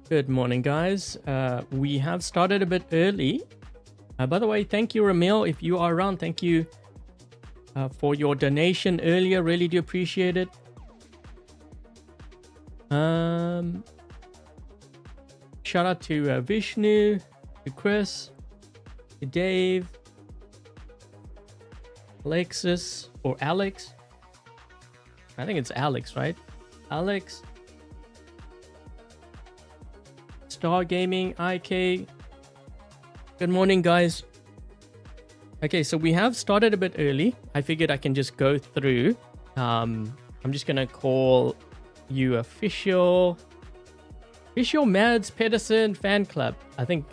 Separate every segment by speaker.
Speaker 1: Good morning, guys. We have started a bit early. By the way, thank you, Ramil. If you are around, thank you for your donation earlier. Really do appreciate it. Shout out to Vishnu, to Chris, to Dave, Alexis, or Alex. I think it's Alex, right? Alex. Star Gaming, IK. Good morning, guys. Okay, so we have started a bit early. I figured I can just go through. I'm just gonna call you OfficialMadsPedersenFanClub. I think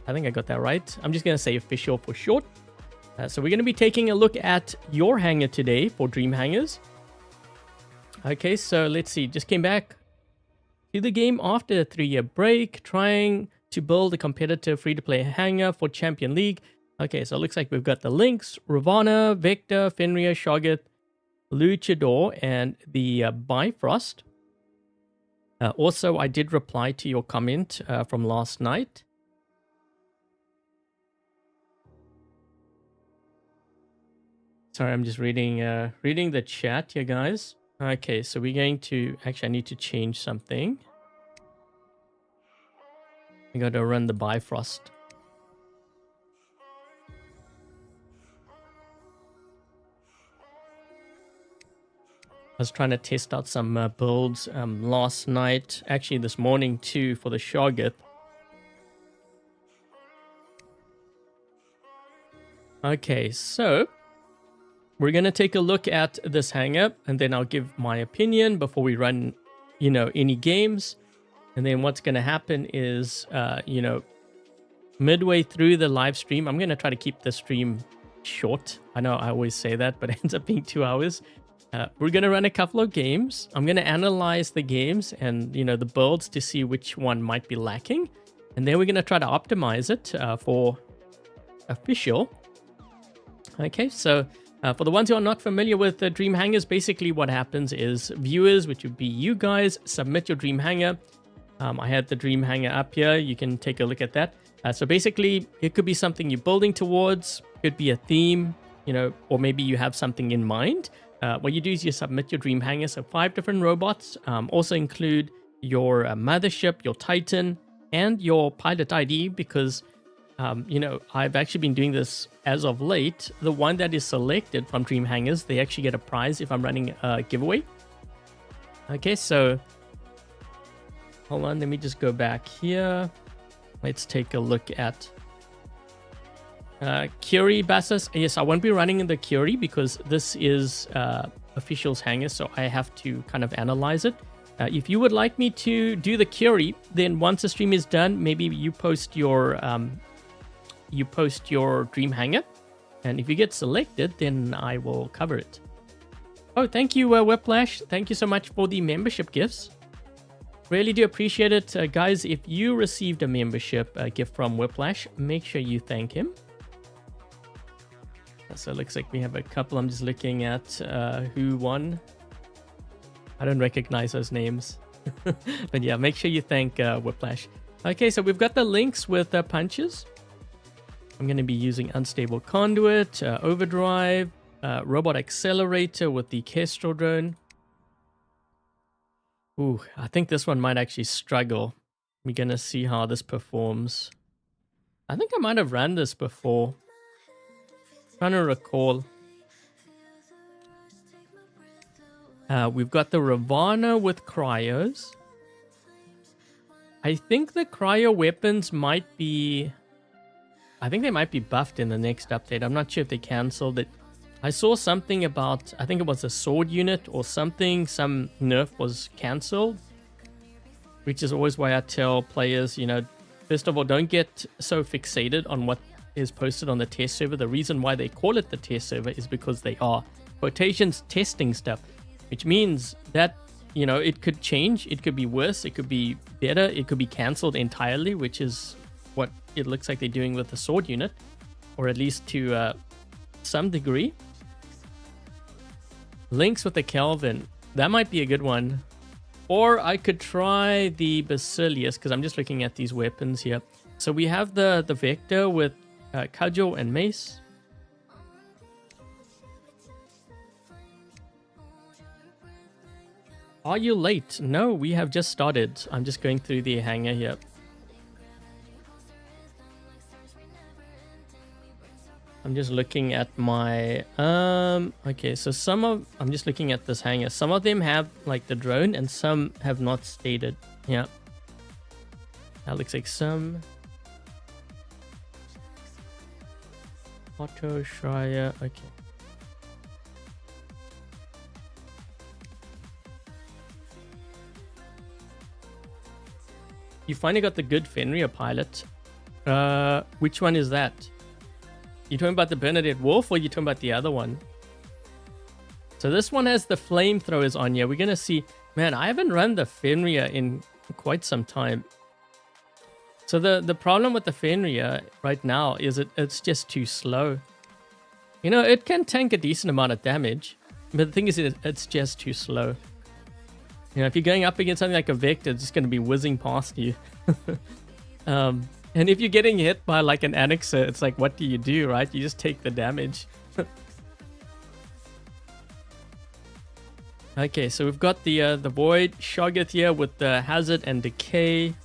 Speaker 1: I got that right. I'm just gonna say official for short. So we're gonna be taking a look at your hangar today for Dream Hangars. Okay, so let's see. Just came back to the game after a 3-year break, trying to build a competitive free-to-play hangar for Champion League. Okay, so it looks like we've got the Lynx, Ravana, Vector, Fenrir, Shoggoth, Luchador, and the Bifrost. Also, I did reply to your comment from last night. Sorry, I'm just reading the chat here, guys. Okay, so we're going to... Actually, I need to change something. I got to run the Bifrost. I was trying to test out some builds last night. Actually, this morning too, for the Shoggoth. Okay, so... we're going to take a look at this hangar, and then I'll give my opinion before we run, any games. And then what's going to happen is, midway through the live stream, I'm going to try to keep the stream short. I know I always say that, but it ends up being 2 hours. We're going to run a couple of games. I'm going to analyze the games and, the builds to see which one might be lacking. And then we're going to try to optimize it for official. Okay, so... for the ones who are not familiar with the Dream Hangars, basically what happens is viewers, which would be you guys, submit your Dream Hangar. I had the Dream Hangar up here. You can take a look at that. So basically, it could be something you're building towards. Could be a theme, or maybe you have something in mind. What you do is you submit your Dream Hangar. So 5 different robots. Also include your mothership, your Titan, and your pilot ID because... I've actually been doing this as of late. The one that is selected from Dream Hangars, they actually get a prize if I'm running a giveaway. Okay, so hold on, let me just go back here. Let's take a look at Curie Bassus. Yes, I won't be running in the Curie because this is Official's hangar, so I have to kind of analyze it. If you would like me to do the Curie, then once the stream is done, maybe you post your Dream Hangar, and if you get selected, then I will cover it. Oh, thank you, Whiplash. Thank you so much for the membership gifts. Really do appreciate it. Guys, if you received a membership gift from Whiplash, make sure you thank him. So it looks like we have a couple. I'm just looking at who won. I don't recognize those names. But yeah, make sure you thank Whiplash. Okay, so we've got the Lynx with punches. I'm going to be using Unstable Conduit, Overdrive, Robot Accelerator with the Kestrel drone. Ooh, I think this one might actually struggle. We're going to see how this performs. I think I might have ran this before. Trying to recall. We've got the Ravana with cryos. I think the cryo weapons might be... I think they might be buffed in the next update. I'm not sure if they cancelled it. I saw something about, I think it was a sword unit or something. Some nerf was cancelled. Which is always why I tell players, first of all, don't get so fixated on what is posted on the test server. The reason why they call it the test server is because they are quotations testing stuff. Which means that, it could change. It could be worse. It could be better. It could be cancelled entirely, which is... what it looks like they're doing with the sword unit, or at least to some degree. Lynx with the Kelvin, that might be a good one. Or I could try the Basilius, because I'm just looking at these weapons here. So we have the Vector with Cudgel and Mace. Are you late? No, we have just started. I'm just going through the hangar here. I'm just looking at my okay, so I'm just looking at this hangar. Some of them have like the drone and some have not stated. Yeah. That looks like some Auto Shriya. Okay. You finally got the good Fenrir pilot. Which one is that? You talking about the Bernadette Wolf or you talking about the other one? So this one has the Flamethrowers on here. We're going to see... Man, I haven't run the Fenrir in quite some time. So the problem with the Fenrir right now is it's just too slow. You know, it can tank a decent amount of damage. But the thing is, it's just too slow. You know, if you're going up against something like a Vector, it's just going to be whizzing past you. And if you're getting hit by like an Annexer, it's like, what do you do, right? You just take the damage. Okay, so we've got the Void Shoggoth here with the Hazard and Decay.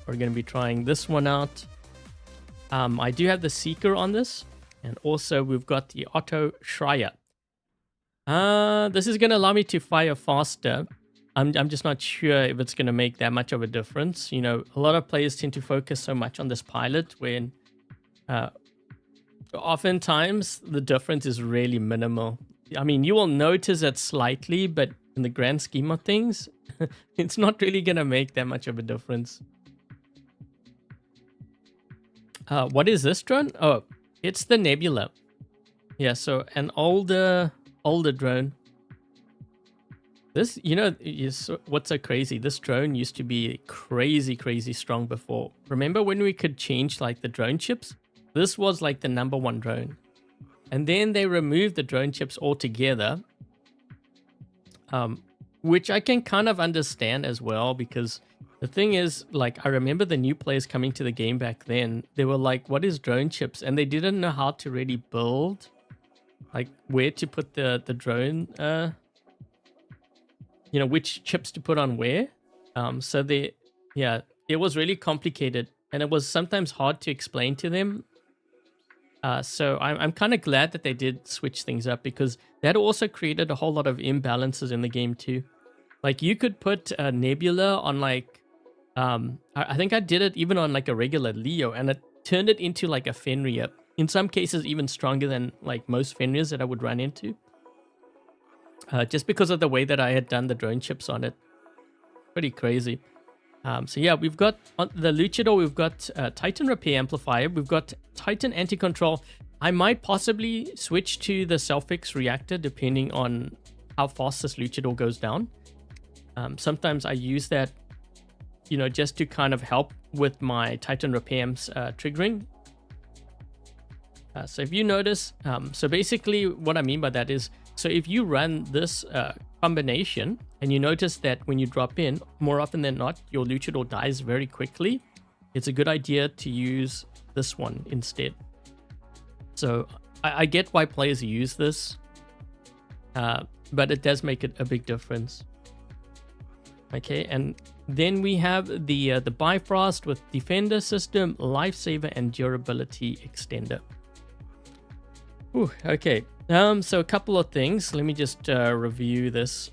Speaker 1: We're going to be trying this one out. I do have the Seeker on this. And also we've got the Auto Shriya. This is going to allow me to fire faster. I'm just not sure if it's going to make that much of a difference. You know, a lot of players tend to focus so much on this pilot when oftentimes the difference is really minimal. I mean, you will notice it slightly, but in the grand scheme of things, it's not really going to make that much of a difference. What is this drone? Oh, it's the Nebula. Yeah, so an older drone. This, you know, is what's so crazy. This drone used to be crazy strong before. Remember when we could change like the drone chips? This was like the #1 drone. And then they removed the drone chips altogether. Which I can kind of understand as well, because the thing is, like, I remember the new players coming to the game back then. They were like, what is drone chips? And they didn't know how to really build, like, where to put the drone, you know, which chips to put on where. So it was really complicated, and it was sometimes hard to explain to them. So I'm kind of glad that they did switch things up, because that also created a whole lot of imbalances in the game too. Like, you could put a Nebula on like, I think I did it even on like a regular Leo, and it turned it into like a Fenrir. In some cases, even stronger than like most Fenrirs that I would run into. Just because of the way that I had done the drone chips on it. Pretty crazy. So yeah, we've got on the Luchador, we've got Titan Repair Amplifier, we've got Titan Anti-Control. I might possibly switch to the Self-Fix Reactor depending on how fast this Luchador goes down. Sometimes I use that, you know, just to kind of help with my Titan Repair's triggering. So if you notice, so basically what I mean by that is, so if you run this combination and you notice that when you drop in, more often than not, your Luchador dies very quickly, it's a good idea to use this one instead. So I get why players use this, but it does make it a big difference. Okay, and then we have the Bifrost with Defender System, Lifesaver, and Durability Extender. Ooh, okay, so a couple of things. Let me just review this.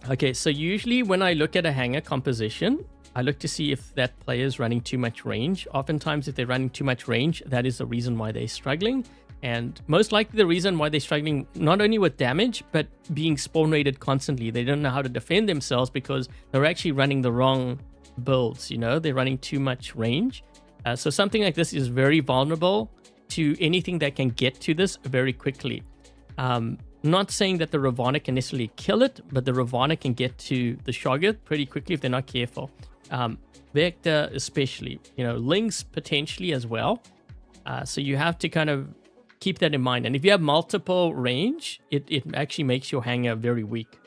Speaker 1: Okay, so usually when I look at a hangar composition, I look to see if that player is running too much range. Oftentimes, if they're running too much range, that is the reason why they're struggling. And most likely the reason why they're struggling, not only with damage, but being spawn rated constantly. They don't know how to defend themselves because they're actually running the wrong builds, you know? They're running too much range. So something like this is very vulnerable to anything that can get to this very quickly. Not saying that the Ravana can necessarily kill it, but the Ravana can get to the Shoggoth pretty quickly if they're not careful. Vector especially, you know, Lynx potentially as well. So you have to kind of keep that in mind. And if you have multiple range, it actually makes your hangar very weak.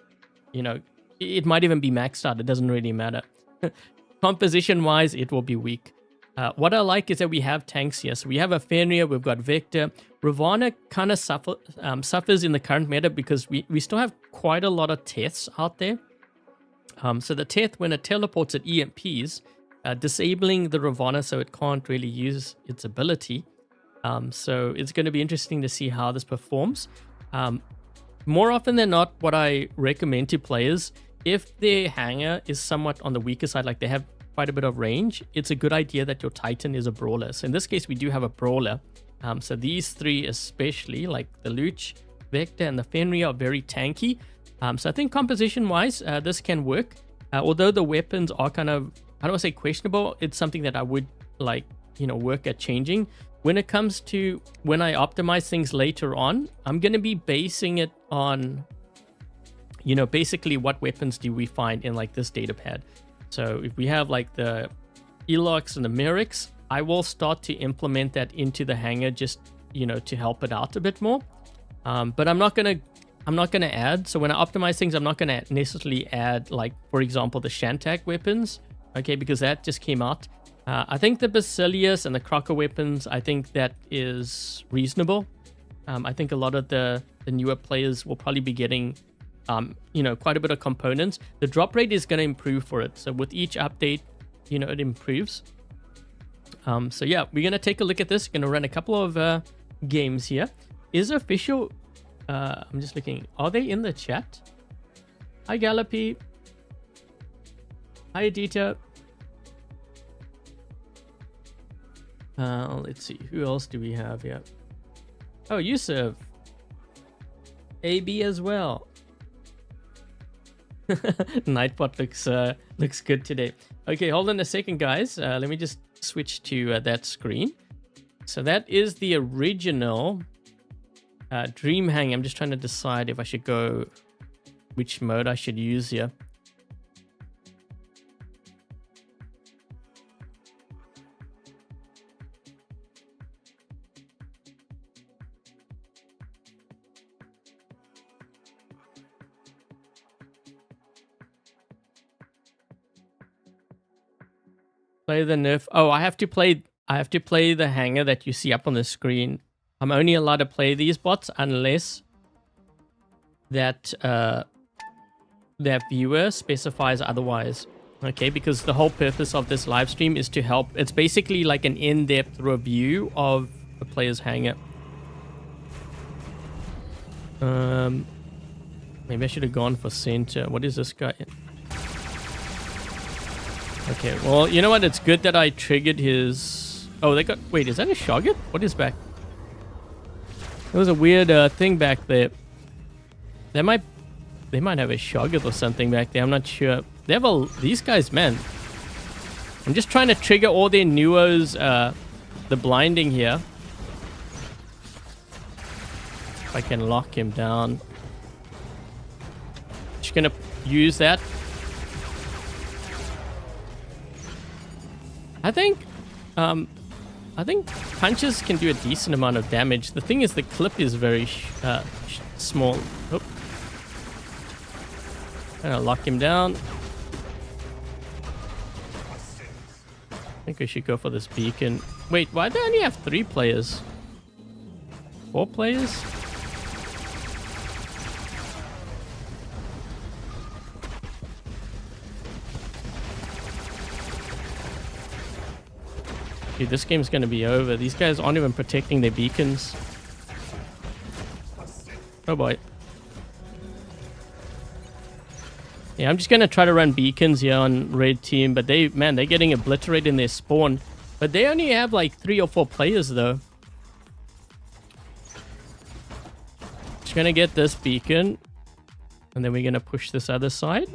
Speaker 1: you know, it might even be maxed out. It doesn't really matter. Composition-wise, it will be weak. What I like is that we have tanks here. So we have a Fenrir, we've got Vector. Ravana kind of suffers in the current meta because we still have quite a lot of Teths out there. So the Teth, when it teleports at EMPs, disabling the Ravana so it can't really use its ability. So it's going to be interesting to see how this performs. More often than not, what I recommend to players, if their hangar is somewhat on the weaker side, like they have quite a bit of range, it's a good idea that your Titan is a brawler. So in this case, we do have a brawler. So these three especially, like the Luch, Vector, and the Fenrir, are very tanky. So I think composition-wise, this can work. Although the weapons are kind of, I don't want to say questionable, it's something that I would like, you know, work at changing. When it comes to when I optimize things later on, I'm going to be basing it on, you know, basically what weapons do we find in like this data pad. So if we have like the Elox and the Merrics, I will start to implement that into the hangar just, you know, to help it out a bit more. But I'm not going to add. So when I optimize things, I'm not going to necessarily add, like, for example, the Shantak weapons. Okay, because that just came out. I think the Basilius and the Crocker weapons, I think that is reasonable. I think a lot of the newer players will probably be getting, you know, quite a bit of components. The drop rate is going to improve for it. So with each update, you know, it improves. So yeah, we're going to take a look at this. Going to run a couple of games here. Is official... I'm just looking. Are they in the chat? Hi, Gallopy. Hi, Adita. Let's see. Who else do we have here? Oh, Yusuf. AB as well. Nightbot looks good today. Okay, hold on a second, guys. Let me just switch to that screen. So that is the original Dream Hangar. I'm just trying to decide if I should go, which mode I should use here. Play the nerf. Oh, I have to play the hangar that you see up on the screen. I'm only allowed to play these bots unless that viewer specifies otherwise. Okay, because the whole purpose of this live stream is to help. It's basically like an in-depth review of the player's hangar. Maybe I should have gone for center. What is this guy? Okay, well, you know what? It's good that I triggered his... Oh, they got... Wait, is that a Shoggoth? What is back? There was a weird thing back there. They might have a Shoggoth or something back there. I'm not sure. They have a... These guys, man. I'm just trying to trigger all their Nuos, the blinding here. If I can lock him down. Just gonna use that. I think punches can do a decent amount of damage. The thing is, the clip is very small. Oh. Gonna lock him down. I think we should go for this beacon. Wait, why do they only have 3 players? 4 players? Dude, this game's gonna be over. These guys aren't even protecting their beacons. Oh boy. Yeah, I'm just gonna try to run beacons here on red team, but they're getting obliterated in their spawn. But they only have like 3 or 4 players though. Just gonna get this beacon, and then we're gonna push this other side.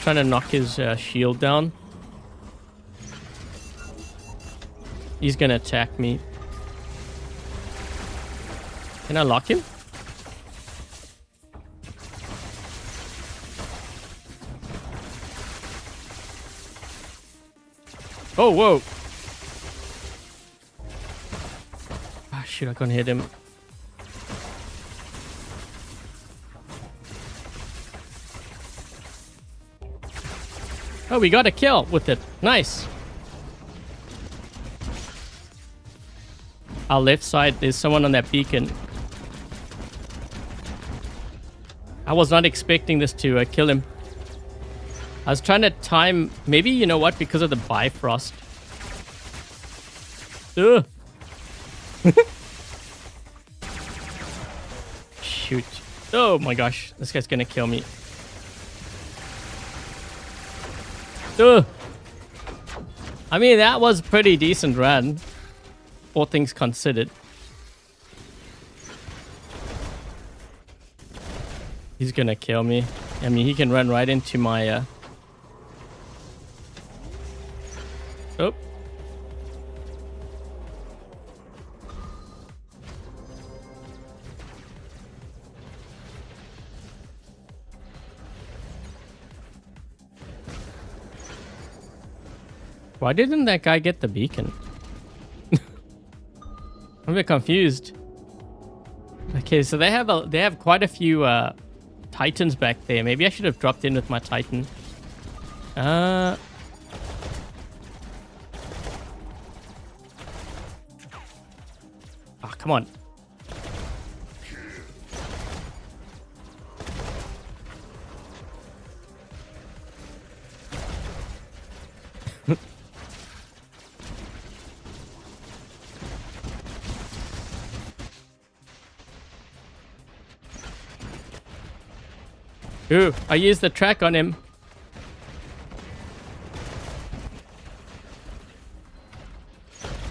Speaker 1: Trying to knock his shield down. He's gonna attack me. Can I lock him? Oh, whoa. Ah, shit, I can't hit him. Oh, we got a kill with it. Nice. Our left side, there's someone on that beacon. I was not expecting this to kill him. I was trying to time... Maybe, you know what? Because of the Bifrost. Ugh. Shoot. Oh my gosh. This guy's gonna kill me. Ugh. I mean, that was a pretty decent run. All things considered. He's gonna kill me. I mean, he can run right into my... Oh. Why didn't that guy get the beacon? I'm a bit confused. Okay, so they have quite a few Titans back there. Maybe I should have dropped in with my Titan. Oh, come on. Ooh, I used the track on him.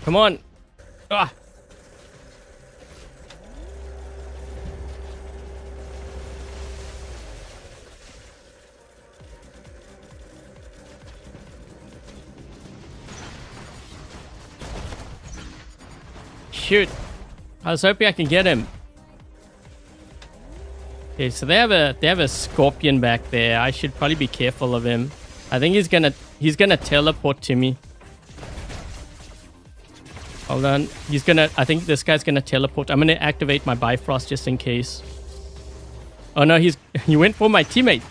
Speaker 1: Come on. Ah. Shoot. I was hoping I can get him. Okay, so they have a scorpion back there. I should probably be careful of him. I think he's gonna teleport to me. Hold on. I think this guy's gonna teleport. I'm gonna activate my Bifrost just in case. Oh no, he went for my teammate.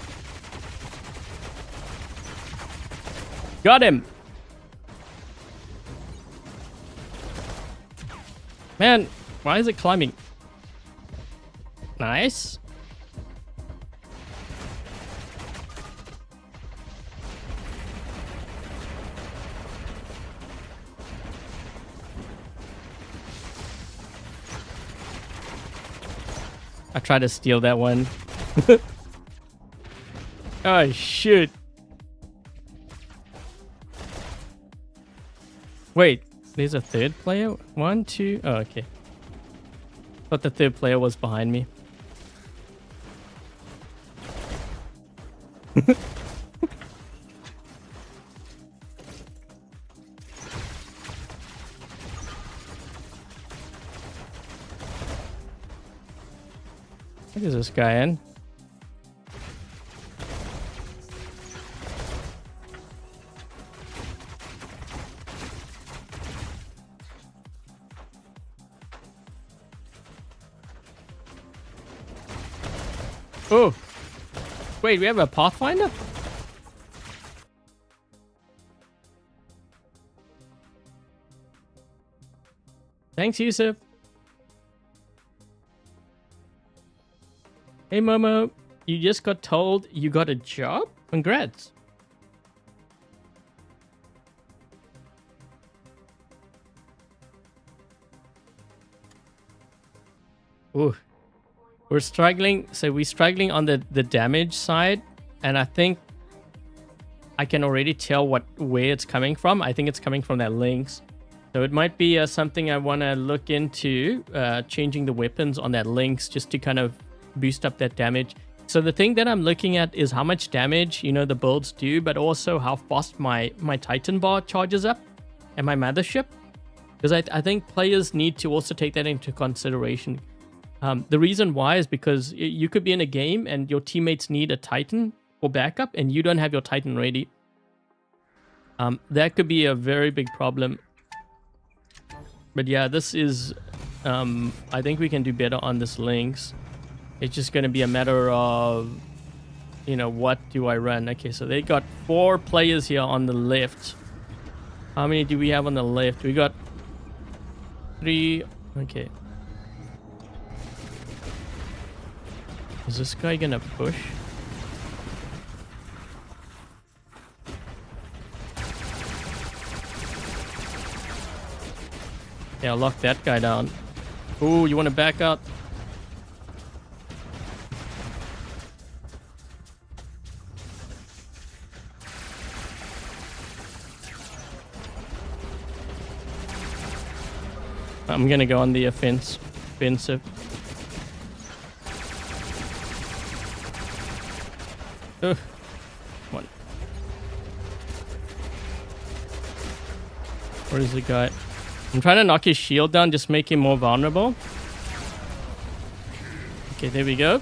Speaker 1: Got him. Man, why is it climbing? Nice. I tried to steal that one. Oh, shoot. Wait, there's a third player? 1, 2... Oh, okay. Thought the third player was behind me. What is this guy in? Oh! Wait, we have a Pathfinder? Thanks, Yusuf. Hey Momo, you just got told you got a job? Congrats. Ooh. We're struggling. So we're struggling on the damage side. And I think I can already tell where it's coming from. I think it's coming from that Lynx. So it might be something I want to look into. Changing the weapons on that Lynx just to kind of boost up that damage. So the thing that I'm looking at is how much damage, you know, the builds do, but also how fast my Titan bar charges up and my mothership. Because I think players need to also take that into consideration. The reason why is because you could be in a game and your teammates need a Titan for backup and you don't have your Titan ready. That could be a very big problem. But yeah, this is... I think we can do better on this Lynx. It's just going to be a matter of you know, what do I run? Okay, so they got 4 players here on the left. How many do we have on the left? We got 3. Okay. Is this guy gonna push? Yeah, I'll lock that guy down. Ooh, you want to back out? I'm gonna go on the offensive. Ugh. Come on. Where is the guy? I'm trying to knock his shield down, just make him more vulnerable. Okay, there we go.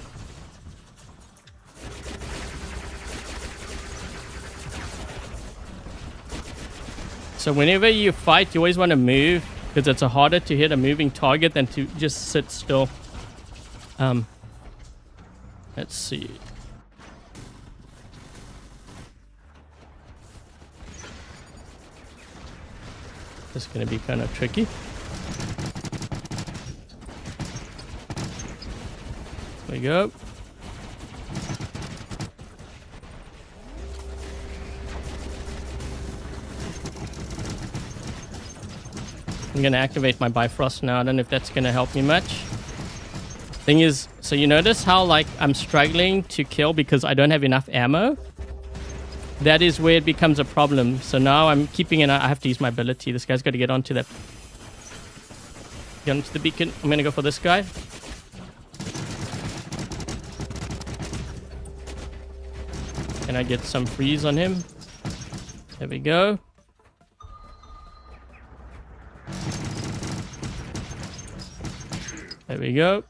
Speaker 1: So whenever you fight, you always want to move, because it's harder to hit a moving target than to just sit still. Let's see. This is going to be kind of tricky. There we go. I'm going to activate my Bifrost now. I don't know if that's going to help me much. Thing is, so you notice how like I'm struggling to kill because I don't have enough ammo? That is where it becomes a problem. So now I'm keeping an eye. I have to use my ability. This guy's got to get onto that. Get onto the beacon. I'm going to go for this guy. Can I get some freeze on him? There we go. There we go.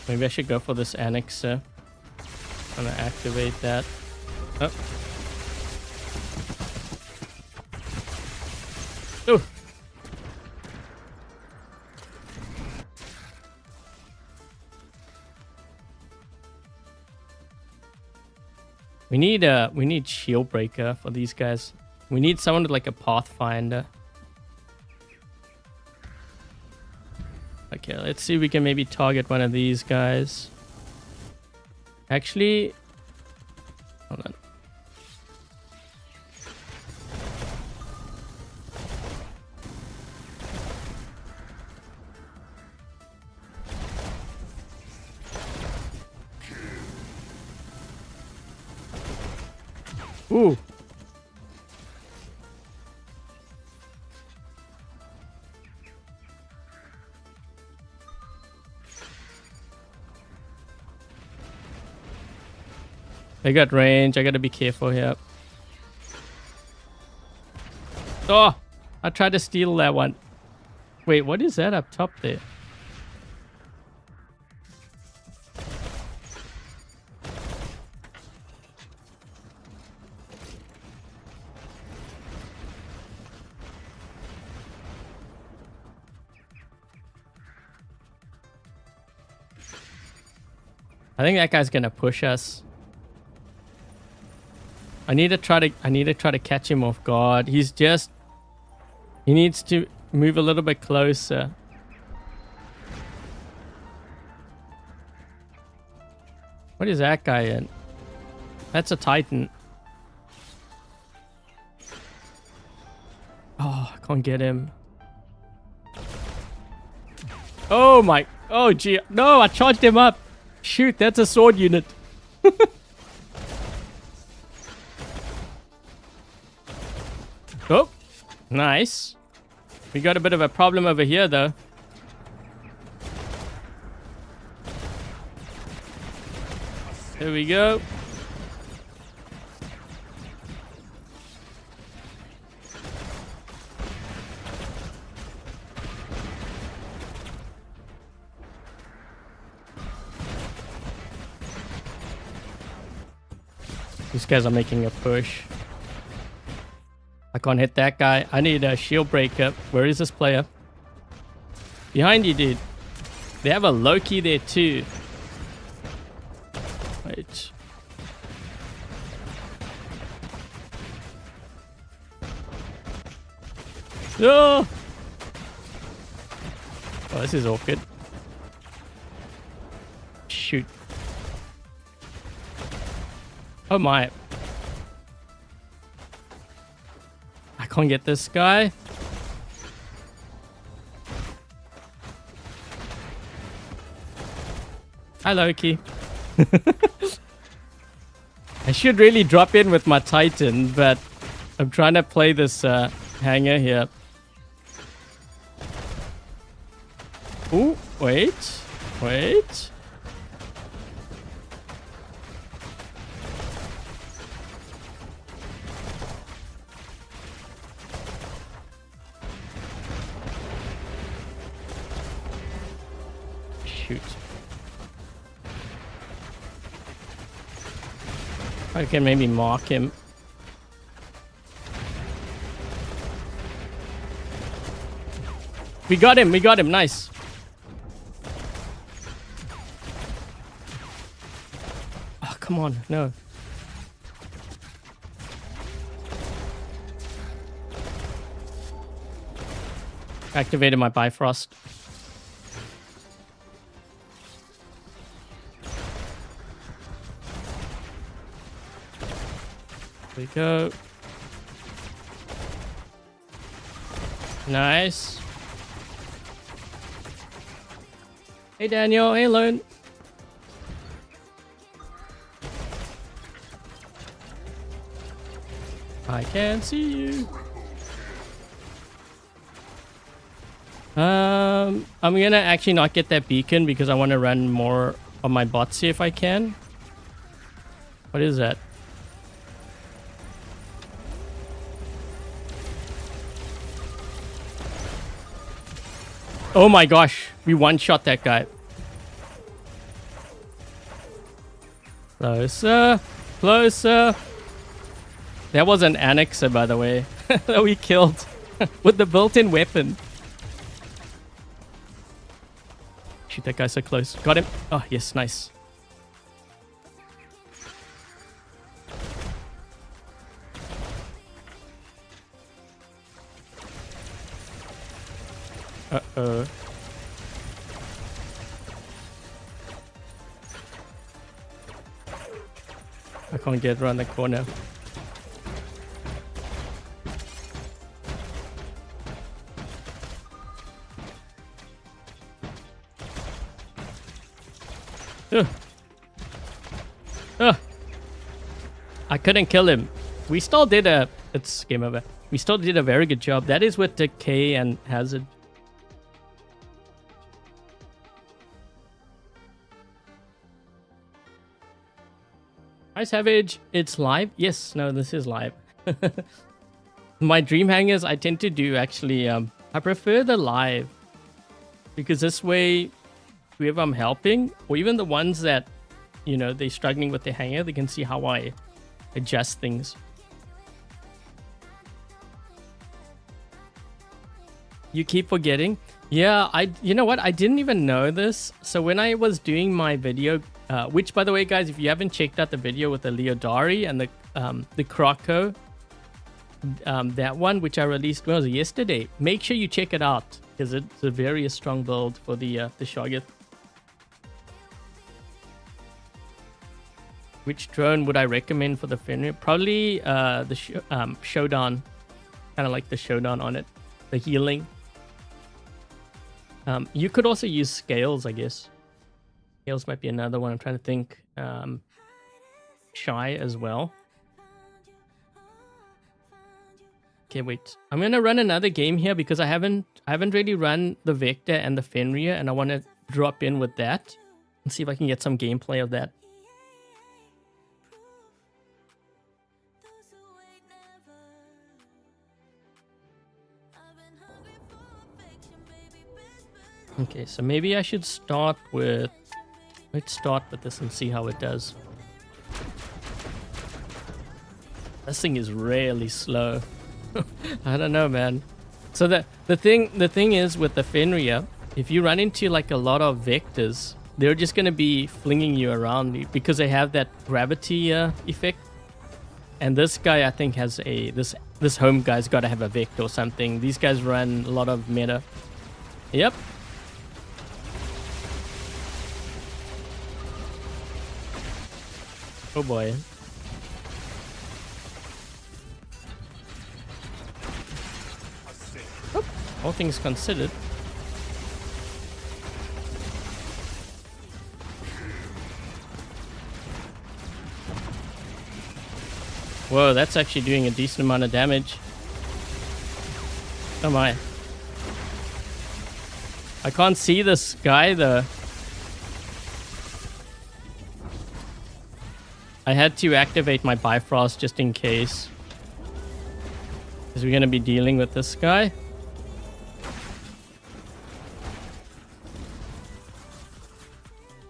Speaker 1: Maybe I should go for this annexer. I'm gonna activate that. Oh. Ooh. We need shield breaker for these guys. We need someone with like a pathfinder. Okay, let's see if we can maybe target one of these guys. Actually, hold on. Ooh. They got range. I gotta be careful here. Oh! I tried to steal that one. Wait, what is that up top there? I think that guy's gonna push us. I need to try to catch him off guard. He needs to move a little bit closer. What is that guy in? That's a Titan. Oh, I can't get him. Oh my, oh gee, no, I charged him up. Shoot, that's a sword unit. Oh, nice. We got a bit of a problem over here, though. There we go. These guys are making a push. I can't hit that guy. I need a shield breaker. Where is this player? Behind you, dude. They have a Loki there too. Wait. Oh! Oh, this is awkward. Shoot. Oh my. I can't get this guy. Hi, Loki. I should really drop in with my Titan, but I'm trying to play this hangar here. Ooh, wait. Wait. Shoot. I can maybe mark him. We got him, nice. Oh, come on, no. Activated my Bifrost. There we go. Nice. Hey Daniel, hey Lone. I can see you. I'm gonna actually not get that beacon because I want to run more on my bots here if I can. What is that? Oh my gosh, we one-shot that guy. Closer, closer. That was an annexer, by the way, that we killed with the built-in weapon. Shoot, that guy so close. Got him. Oh, yes, nice. Uh-oh. I can't get around the corner. I couldn't kill him. We still did a... It's game over. We still did a very good job. That is with Decay and Hazard. Hi Savage, it's live? Yes, no, this is live. My Dream Hangars, I tend to do actually, I prefer the live. Because this way, whoever I'm helping, or even the ones that, you know, they're struggling with their hangar, they can see how I adjust things. You keep forgetting? Yeah, you know what? I didn't even know this. So when I was doing my video, which by the way, guys, if you haven't checked out the video with the Leodari and the Croco, that one, which I released, when was it, yesterday? Make sure you check it out because it's a very strong build for the Shoggoth. Which drone would I recommend for the Fenrir? Probably the Showdown. Kind of like the Showdown on it. The healing. You could also use Scales, I guess. Scales might be another one. I'm trying to think. Shy as well. Okay, wait. I'm gonna run another game here because I haven't really run the Vector and the Fenrir, and I want to drop in with that and see if I can get some gameplay of that. Okay, so maybe I should start with... Let's start with this and see how it does. This thing is really slow. I don't know, man. So the thing is with the Fenrir, if you run into like a lot of vectors, they're just gonna be flinging you around because they have that gravity effect. And this guy, I think, has a this home guy's got to have a vector or something. These guys run a lot of meta. Yep. Oh boy. Oh, all things considered. Whoa, that's actually doing a decent amount of damage. Oh my. I can't see this guy though. I had to activate my Bifrost just in case. Because we're going to be dealing with this guy.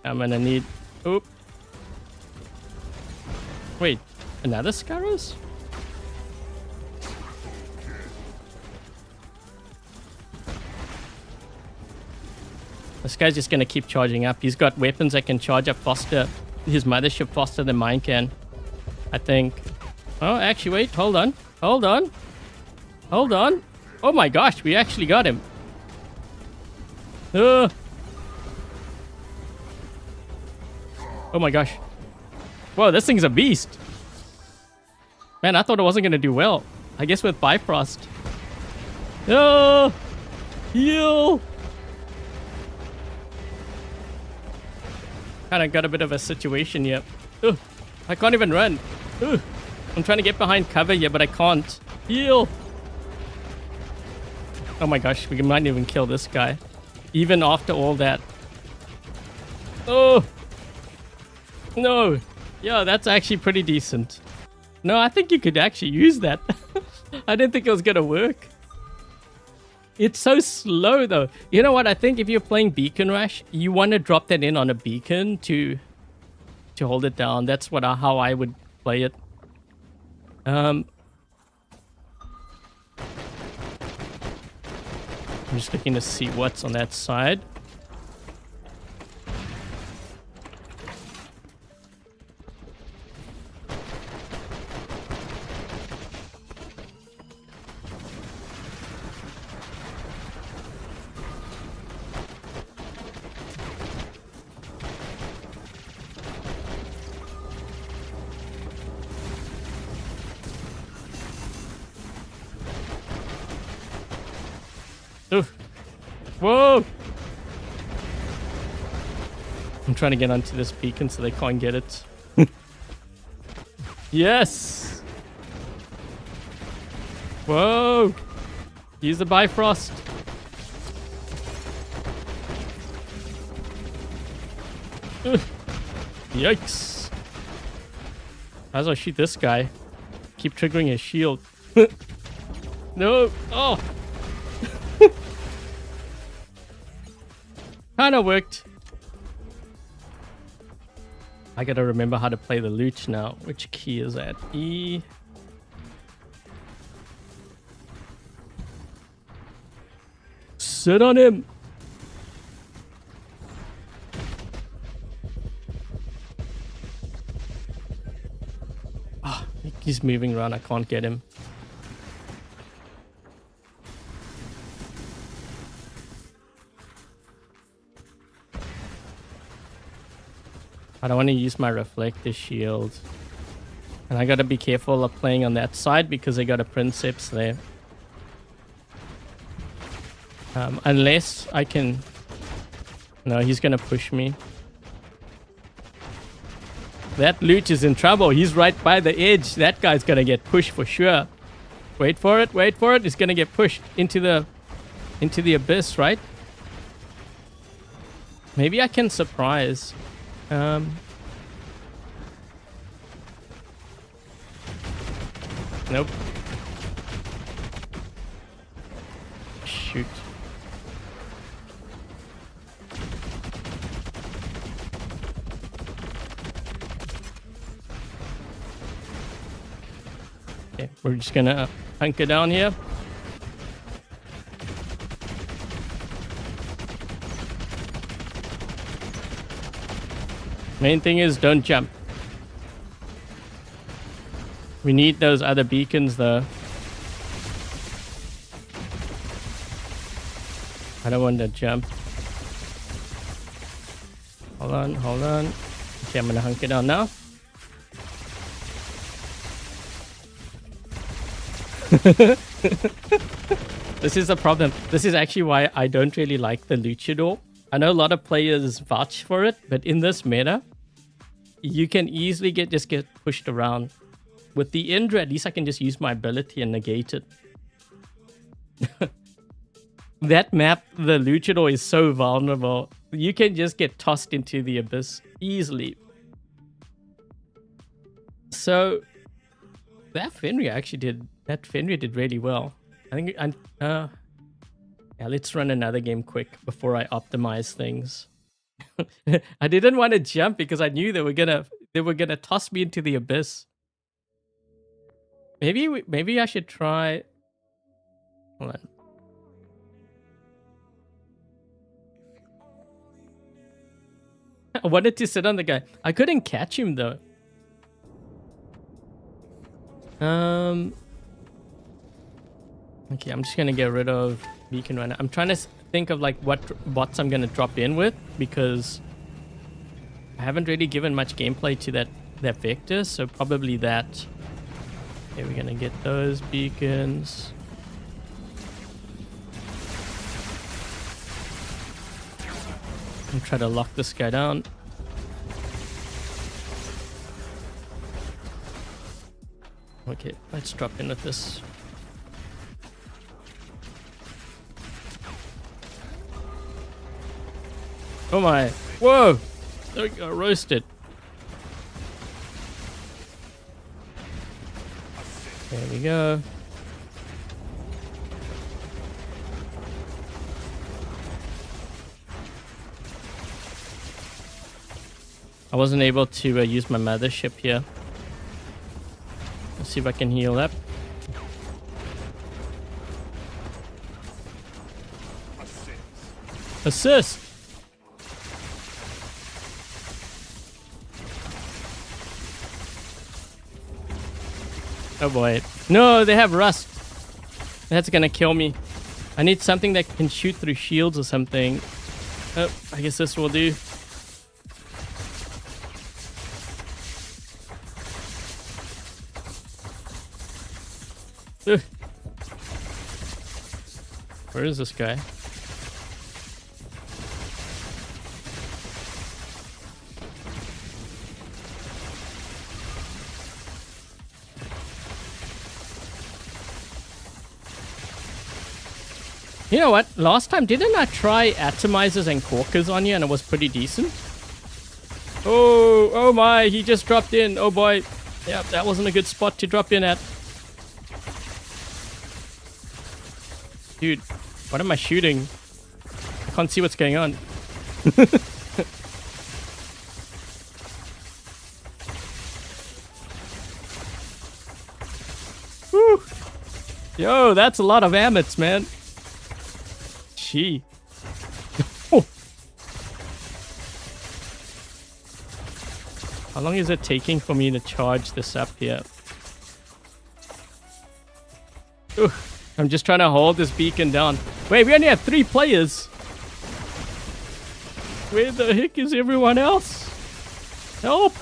Speaker 1: I'm going to need... Oop. Wait, another Scarus? This guy's just going to keep charging up. He's got weapons that can charge up faster. His mothership faster than mine can, I think. Oh, actually, wait. Hold on. Hold on. Hold on. Oh my gosh, we actually got him. Oh my gosh. Whoa, this thing's a beast. Man, I thought it wasn't going to do well. I guess with Bifrost. Oh! Heal! Kind of got a bit of a situation here. Ugh, I can't even run. Ugh, I'm trying to get behind cover here, but I can't. Heal! Oh my gosh, we might even kill this guy. Even after all that. Oh! No! Yeah, that's actually pretty decent. No, I think you could actually use that. I didn't think it was gonna work. It's so slow though. You know what? I think if you're playing Beacon Rush, you want to drop that in on a beacon to hold it down. That's how I would play it. I'm just looking to see what's on that side. Oof. Whoa! I'm trying to get onto this beacon so they can't get it. Yes! Whoa! Use the Bifrost. Yikes! As I shoot this guy, keep triggering his shield. No! Oh! Kinda worked. I gotta remember how to play the Luch now. Which key is that? E. Sit on him! Ah, he's moving around. I can't get him. I don't want to use my reflector shield. And I gotta be careful of playing on that side because they got a Princeps there. Unless I can... No, he's gonna push me. That Luch is in trouble. He's right by the edge. That guy's gonna get pushed for sure. Wait for it, wait for it. He's gonna get pushed into the abyss, right? Maybe I can surprise. Nope. Shoot. We're just gonna hunker down here. Main thing is don't jump. We need those other beacons though. I don't want to jump. Hold on, hold on. Okay, I'm gonna hunker down now. This is a problem. This is actually why I don't really like the Luchador. I know a lot of players vouch for it, but in this meta, you can easily just get pushed around. With the Indra, at least I can just use my ability and negate it. That map, the Luchador, is so vulnerable. You can just get tossed into the abyss easily. So that Fenrir actually did. That Fenrir did really well. I think. Yeah, let's run another game quick before I optimize things. I didn't want to jump because I knew they were gonna toss me into the abyss. Maybe I should try. Hold on. I wanted to sit on the guy. I couldn't catch him though. Okay, I'm just gonna get rid of beacon right now. I'm trying to think of like what bots I'm gonna drop in with because I haven't really given much gameplay to that vector, so probably that. Okay, we're gonna get those beacons. And try to lock this guy down. Okay, let's drop in with this. Oh my! Whoa! There we go, roasted. There we go. I wasn't able to use my mothership here. Let's see if I can heal up. Assist! Oh boy. No, they have rust. That's gonna kill me. I need something that can shoot through shields or something. Oh, I guess this will do. Ugh. Where is this guy? You know what? Last time, didn't I try atomizers and corkers on you and it was pretty decent? Oh my, he just dropped in. Oh boy. Yeah, that wasn't a good spot to drop in at. Dude, what am I shooting? I can't see what's going on. Woo. Yo, that's a lot of ammets, man. Gee. Oh. How long is it taking for me to charge this up here? Ooh. I'm just trying to hold this beacon down. Wait, we only have 3 players. Where the heck is everyone else? Help!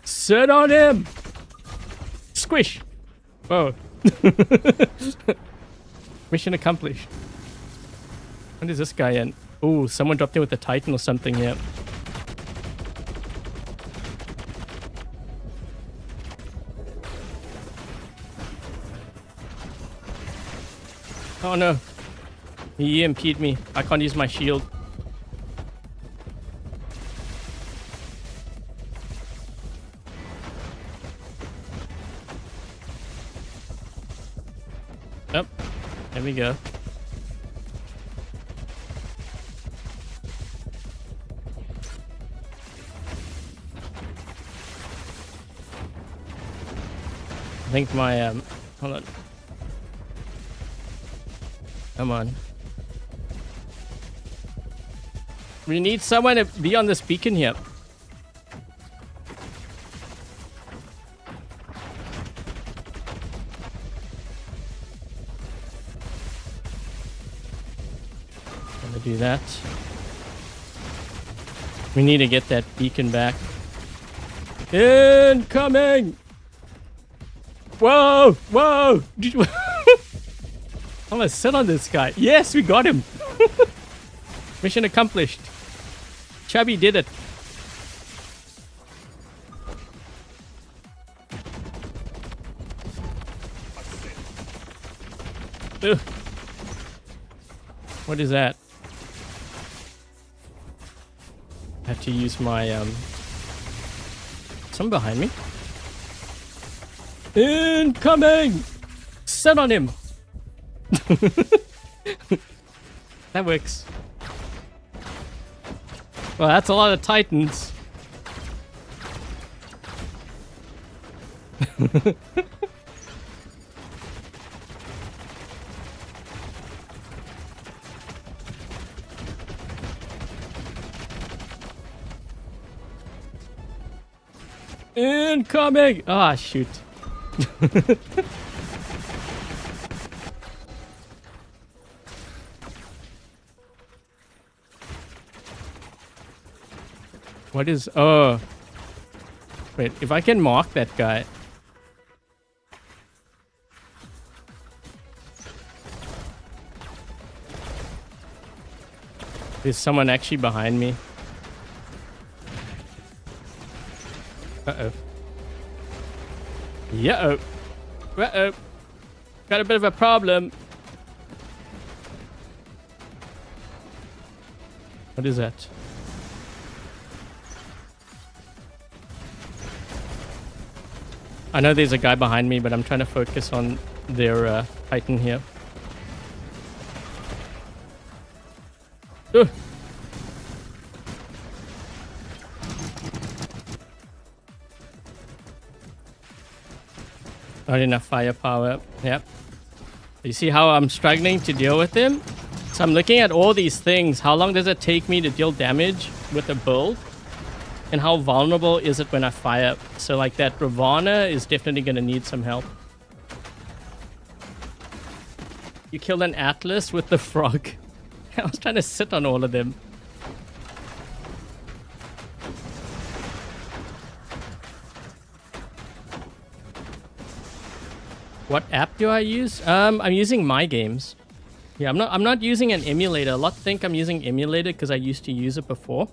Speaker 1: Sit on him! Squish! Oh. Mission accomplished. What is this guy in? Oh, someone dropped in with a Titan or something here. Oh no. He EMP'd me. I can't use my shield. Yep. There we go. I think my hold on. Come on. We need someone to be on this beacon here. Gonna do that. We need to get that beacon back. Incoming! Whoa! Whoa! I'm gonna sit on this guy. Yes, we got him! Mission accomplished. Chubby did it. Ugh. What is that? I have to use my someone behind me. Incoming! Set on him! That works. Well, that's a lot of Titans. Incoming! Ah, shoot. What is... Oh. Wait, if I can mark that guy. There's someone actually behind me. Uh-oh. Yeah-oh. Uh-oh. Got a bit of a problem. What is that? I know there's a guy behind me, but I'm trying to focus on their Titan here. Ugh. Not enough firepower. Yep. You see how I'm struggling to deal with him? So I'm looking at all these things. How long does it take me to deal damage with a build? And how vulnerable is it when I fire? So like that Ravana is definitely going to need some help. You killed an Atlas with the frog. I was trying to sit on all of them. What app do I use? I'm using My Games. Yeah, I'm not using an emulator. A lot think I'm using emulator because I used to use it before.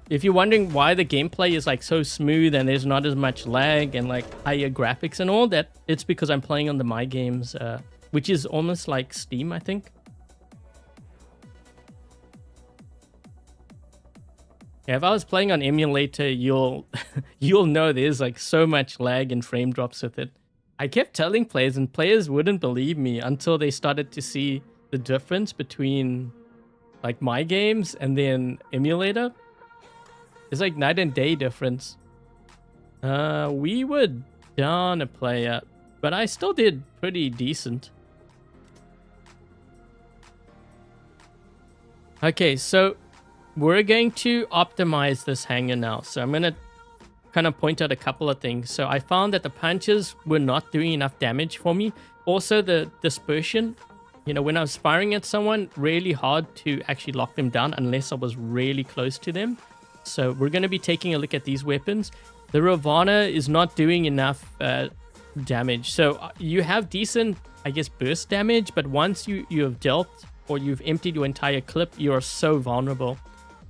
Speaker 1: If you're wondering why the gameplay is like so smooth and there's not as much lag and like higher graphics and all that, it's because I'm playing on the My Games, which is almost like Steam, I think. Yeah, if I was playing on emulator, you'll know there's like so much lag and frame drops with it. I kept telling players and players wouldn't believe me until they started to see the difference between like My Games and then emulator. It's like night and day difference. We were down a player, but I still did pretty decent. Okay, so we're going to optimize this hangar now. So I'm going to kind of point out a couple of things. So I found that the punches were not doing enough damage for me. Also the dispersion, you know, when I was firing at someone, really hard to actually lock them down unless I was really close to them. So we're going to be taking a look at these weapons. The Ravana is not doing enough damage. So you have decent, I guess, burst damage, but once you have dealt or you've emptied your entire clip, you are so vulnerable.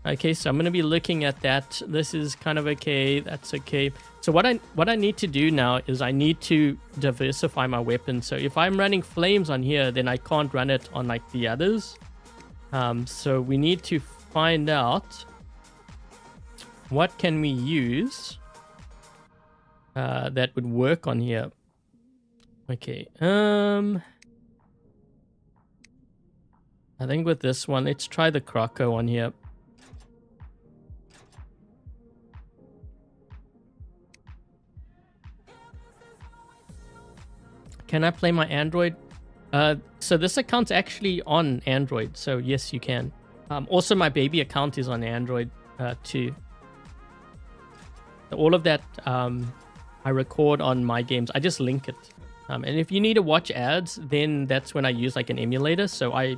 Speaker 1: Okay, so I'm going to be looking at that. This is kind of okay. That's okay. So what I need to do now is I need to diversify my weapons. So if I'm running flames on here, then I can't run it on like the others. So we need to find out what can we use that would work on here. Okay. I think with this one, let's try the Croco on here. Can I play my Android? So this account's actually on Android, so yes, you can. Also, my baby account is on Android too. All of that I record on my games. I just link it. And if you need to watch ads, then that's when I use like an emulator. So I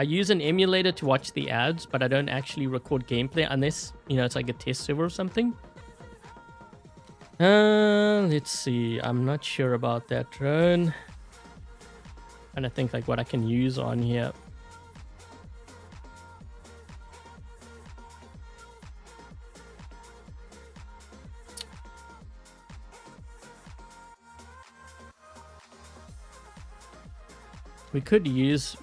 Speaker 1: use an emulator to watch the ads, but I don't actually record gameplay unless, you know, it's like a test server or something. Let's see. I'm not sure about that drone. And I think like what I can use on here. We could use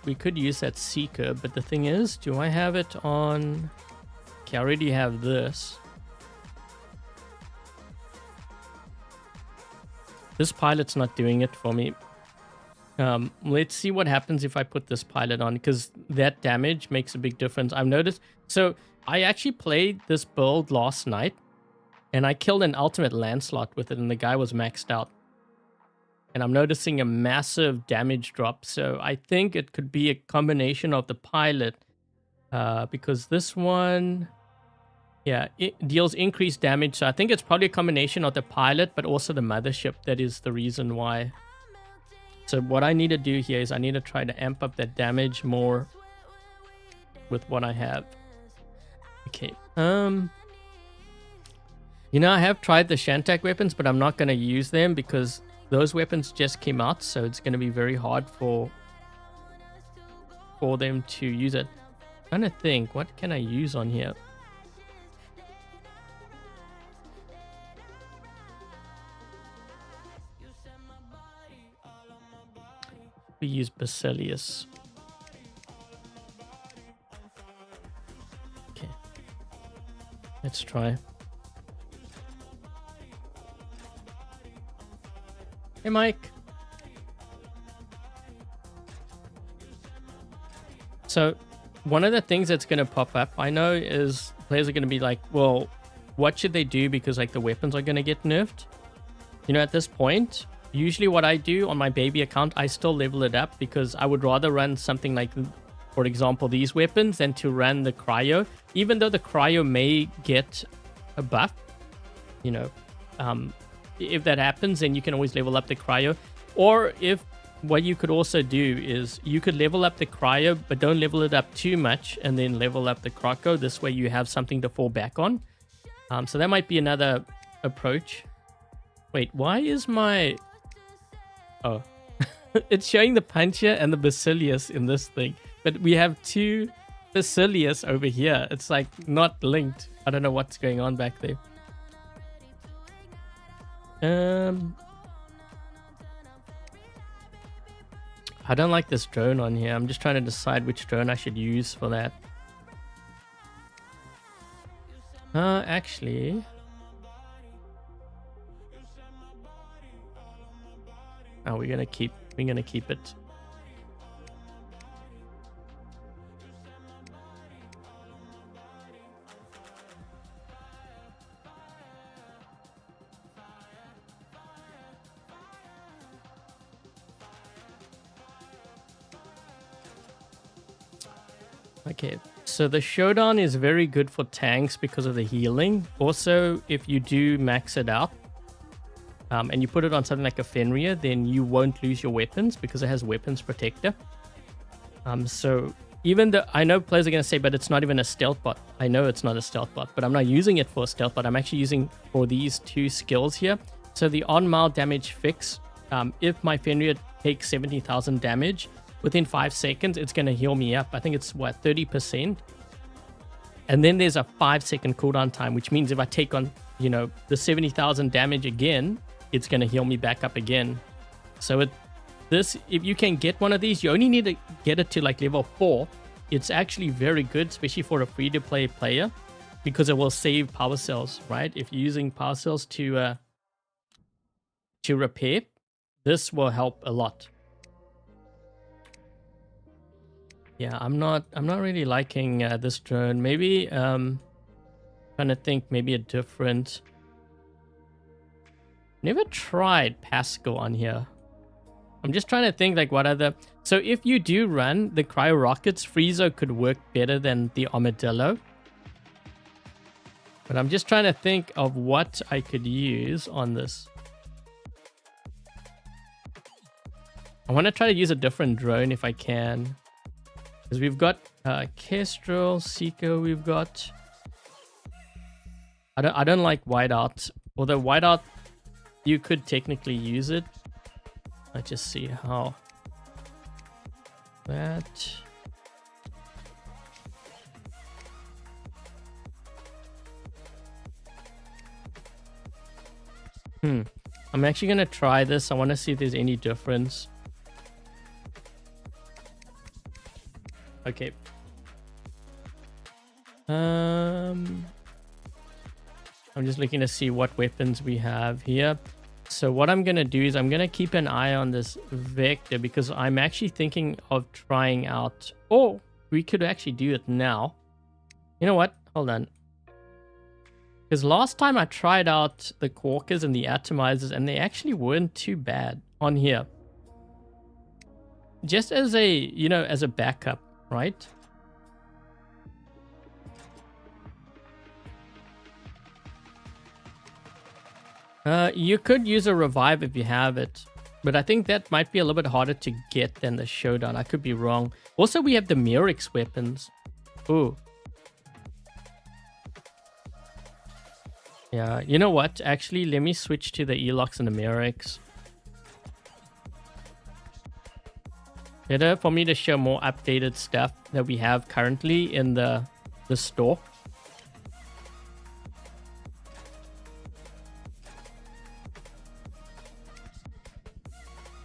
Speaker 1: that Seeker, but the thing is, do I have it on? Okay, I already have this. This pilot's not doing it for me. Let's see what happens if I put this pilot on, because that damage makes a big difference. I've noticed. So I actually played this build last night, and I killed an ultimate Lancelot with it, and the guy was maxed out. And I'm noticing a massive damage drop. So I think it could be a combination of the pilot, because this one, yeah, it deals increased damage. So I think it's probably a combination of the pilot, but also the mothership. That is the reason why. So what I need to do here is I need to try to amp up that damage more with what I have. Okay. You know, I have tried the Shantak weapons, but I'm not going to use them because those weapons just came out, so it's going to be very hard for them to use it. I'm trying to think, what can I use on here? We use Basilius. Okay. Let's try. Hey, Mike. So, one of the things that's going to pop up, I know, is players are going to be like, well, what should they do because, like, the weapons are going to get nerfed? You know, at this point, usually what I do on my baby account, I still level it up because I would rather run something like, for example, these weapons than to run the cryo. Even though the cryo may get a buff, you know, if that happens, then you can always level up the cryo. Or if what you could also do is you could level up the cryo, but don't level it up too much, and then level up the croco. This way you have something to fall back on. So that might be another approach. Wait, why is my... Oh, it's showing the Puncher and the Basilius in this thing. But we have two Basilius over here. It's like not linked. I don't know what's going on back there. I don't like this drone on here. I'm just trying to decide which drone I should use for that. Actually... Oh, we're gonna keep it. Okay, so the Showdown is very good for tanks because of the healing. Also, if you do max it out, and you put it on something like a Fenrir, then you won't lose your weapons because it has weapons protector. So even though I know players are going to say, but it's not even a stealth bot. I know it's not a stealth bot, but I'm not using it for a stealth bot. I'm actually using for these two skills here. So the on-mile damage fix, if my Fenrir takes 70,000 damage, within 5 seconds, it's going to heal me up. I think it's, what, 30%? And then there's a 5-second cooldown time, which means if I take on, you know, the 70,000 damage again, it's going to heal me back up again. So if you can get one of these, you only need to get it to like level 4. It's actually very good, especially for a free-to-play player, because it will save power cells, right? If you're using power cells to repair, this will help a lot. Yeah, I'm not really liking this drone. Maybe trying to think maybe a different. Never tried Pascal on here. I'm just trying to think like what other... So if you do run the cryo rockets, Friezo could work better than the armadillo. But I'm just trying to think of what I could use on this. I want to try to use a different drone if I can. Because we've got Kestrel, Seiko, we've got... I don't like Whiteout. Although Whiteout, you could technically use it. Let's just see how... That... I'm actually going to try this. I want to see if there's any difference. Okay. I'm just looking to see what weapons we have here. So what I'm going to do is I'm going to keep an eye on this vector because I'm actually thinking of trying out... Oh, we could actually do it now. You know what? Hold on. Because last time I tried out the Quarkers and the Atomizers and they actually weren't too bad on here. Just as a, you know, as a backup, right? You could use a revive if you have it, but I think that might be a little bit harder to get than the Showdown. I could be wrong. Also, we have the Murex weapons. Ooh. Yeah, you know what? Actually, let me switch to the Elox and the Murex. Better for me to show more updated stuff that we have currently in the store.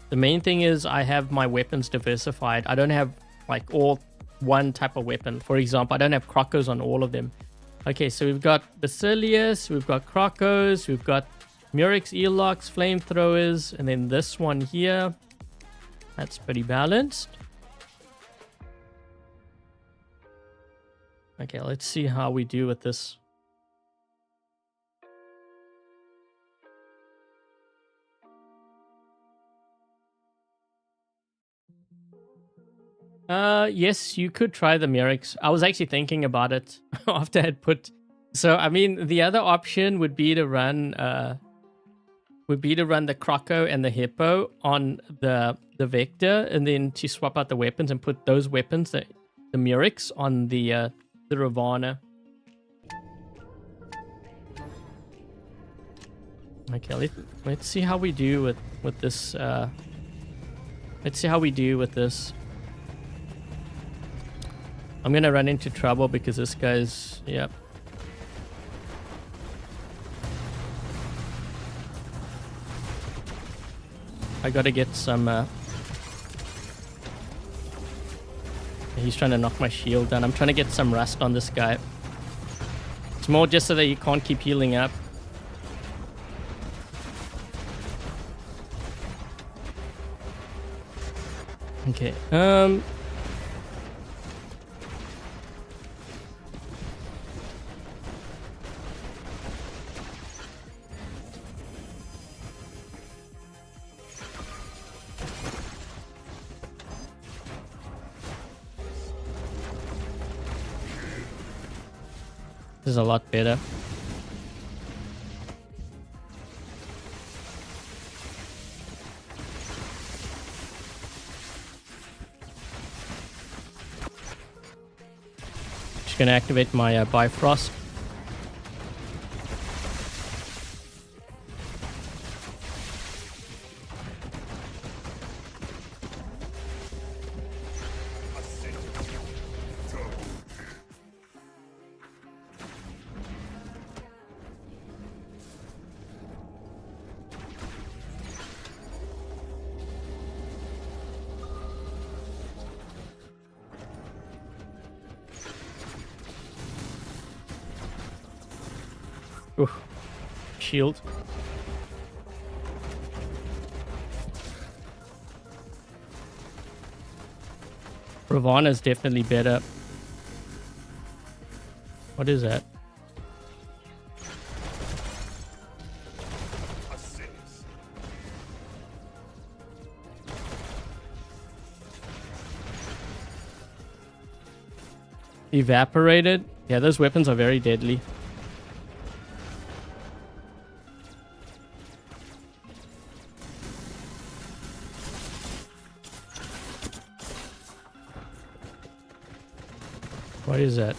Speaker 1: The main thing is I have my weapons diversified. I don't have like all one type of weapon. For example, I don't have Crocos on all of them. Okay, so we've got Basilius, we've got Crocos, we've got Murex, Elox, Flamethrowers, and then this one here. That's pretty balanced. Okay, let's see how we do with this. Yes, you could try the Murex. I was actually thinking about it after I'd put... So, I mean, the other option would be to run the Croco and the Hippo on the Vector, and then to swap out the weapons and put those weapons, the Murex, on the Ravana. Okay, let's see how we do with this. Let's see how we do with this. I'm gonna run into trouble because this guy's... Yep. I gotta get some... He's trying to knock my shield down. I'm trying to get some rust on this guy. It's more just so that you can't keep healing up. Okay, this is a lot better. Just gonna activate my Bifrost. Oof. Shield. Ravana is definitely better. What is that? Evaporated. Yeah, those weapons are very deadly. What is that?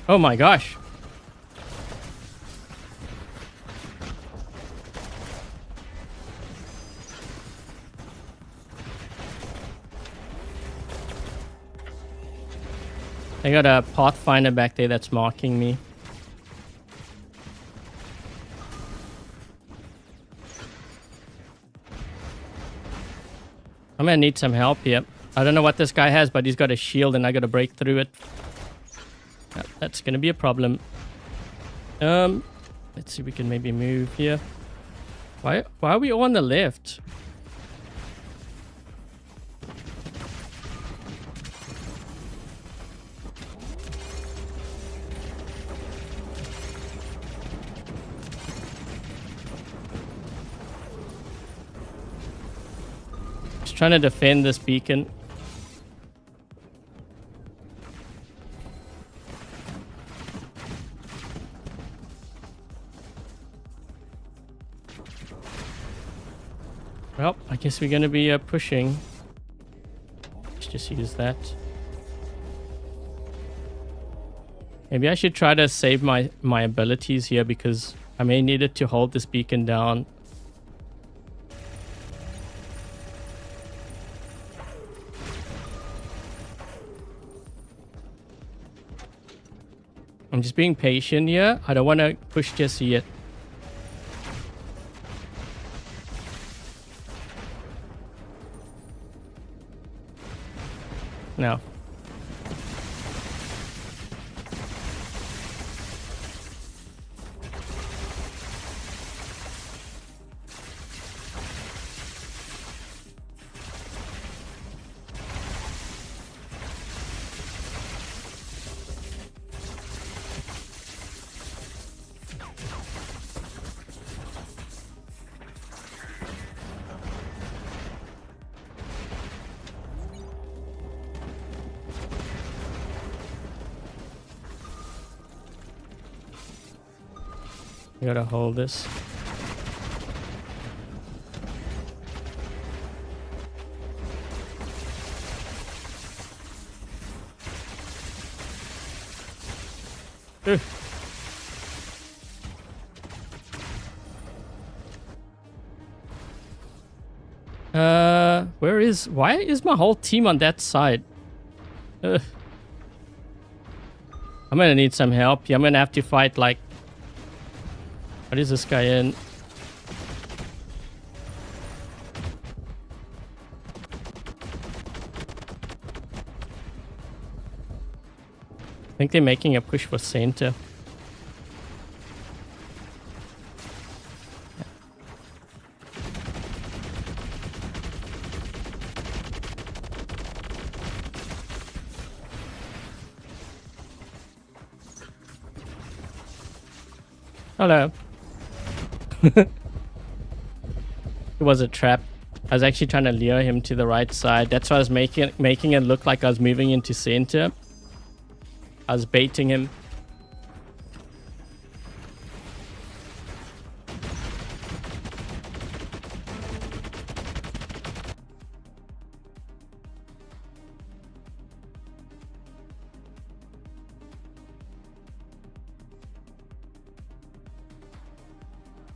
Speaker 1: Oh my gosh. I got a Pathfinder back there that's marking me. I'm gonna need some help here. I don't know what this guy has, but he's got a shield and I gotta break through it. That's gonna be a problem. Let's see if we can maybe move here. Why are we all on the left? Just trying to defend this beacon. Well, I guess we're going to be pushing. Let's just use that. Maybe I should try to save my abilities here because I may need it to hold this beacon down. I'm just being patient here. I don't want to push just yet. No. You gotta hold this. Ugh. Why is my whole team on that side? Ugh. I'm gonna need some help. Yeah, I'm gonna have to fight like... What is this guy in? I think they're making a push for center. Hello. It was a trap. I was actually trying to lure him to the right side. That's why I was making it look like I was moving into center. I was baiting him.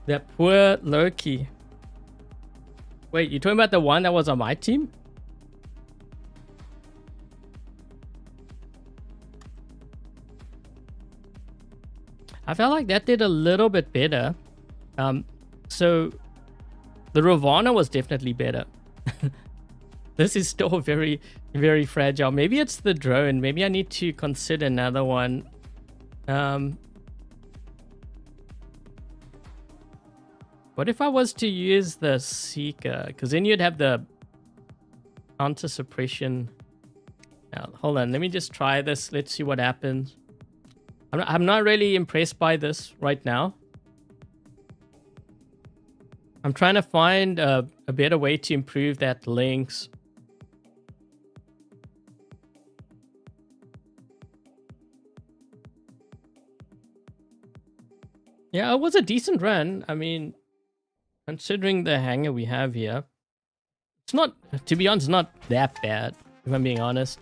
Speaker 1: That poor Loki. Wait, you talking about the one that was on my team? I felt like that did a little bit better. So the Ravana was definitely better. This is still very, very fragile. Maybe it's the drone. Maybe I need to consider another one. What if I was to use the Seeker? Because then you'd have the counter suppression. Now, hold on. Let me just try this. Let's see what happens. I'm not really impressed by this right now. I'm trying to find a a better way to improve that Lynx. Yeah, it was a decent run. I mean, considering the hangar we have here, it's not, to be honest, not that bad, if I'm being honest.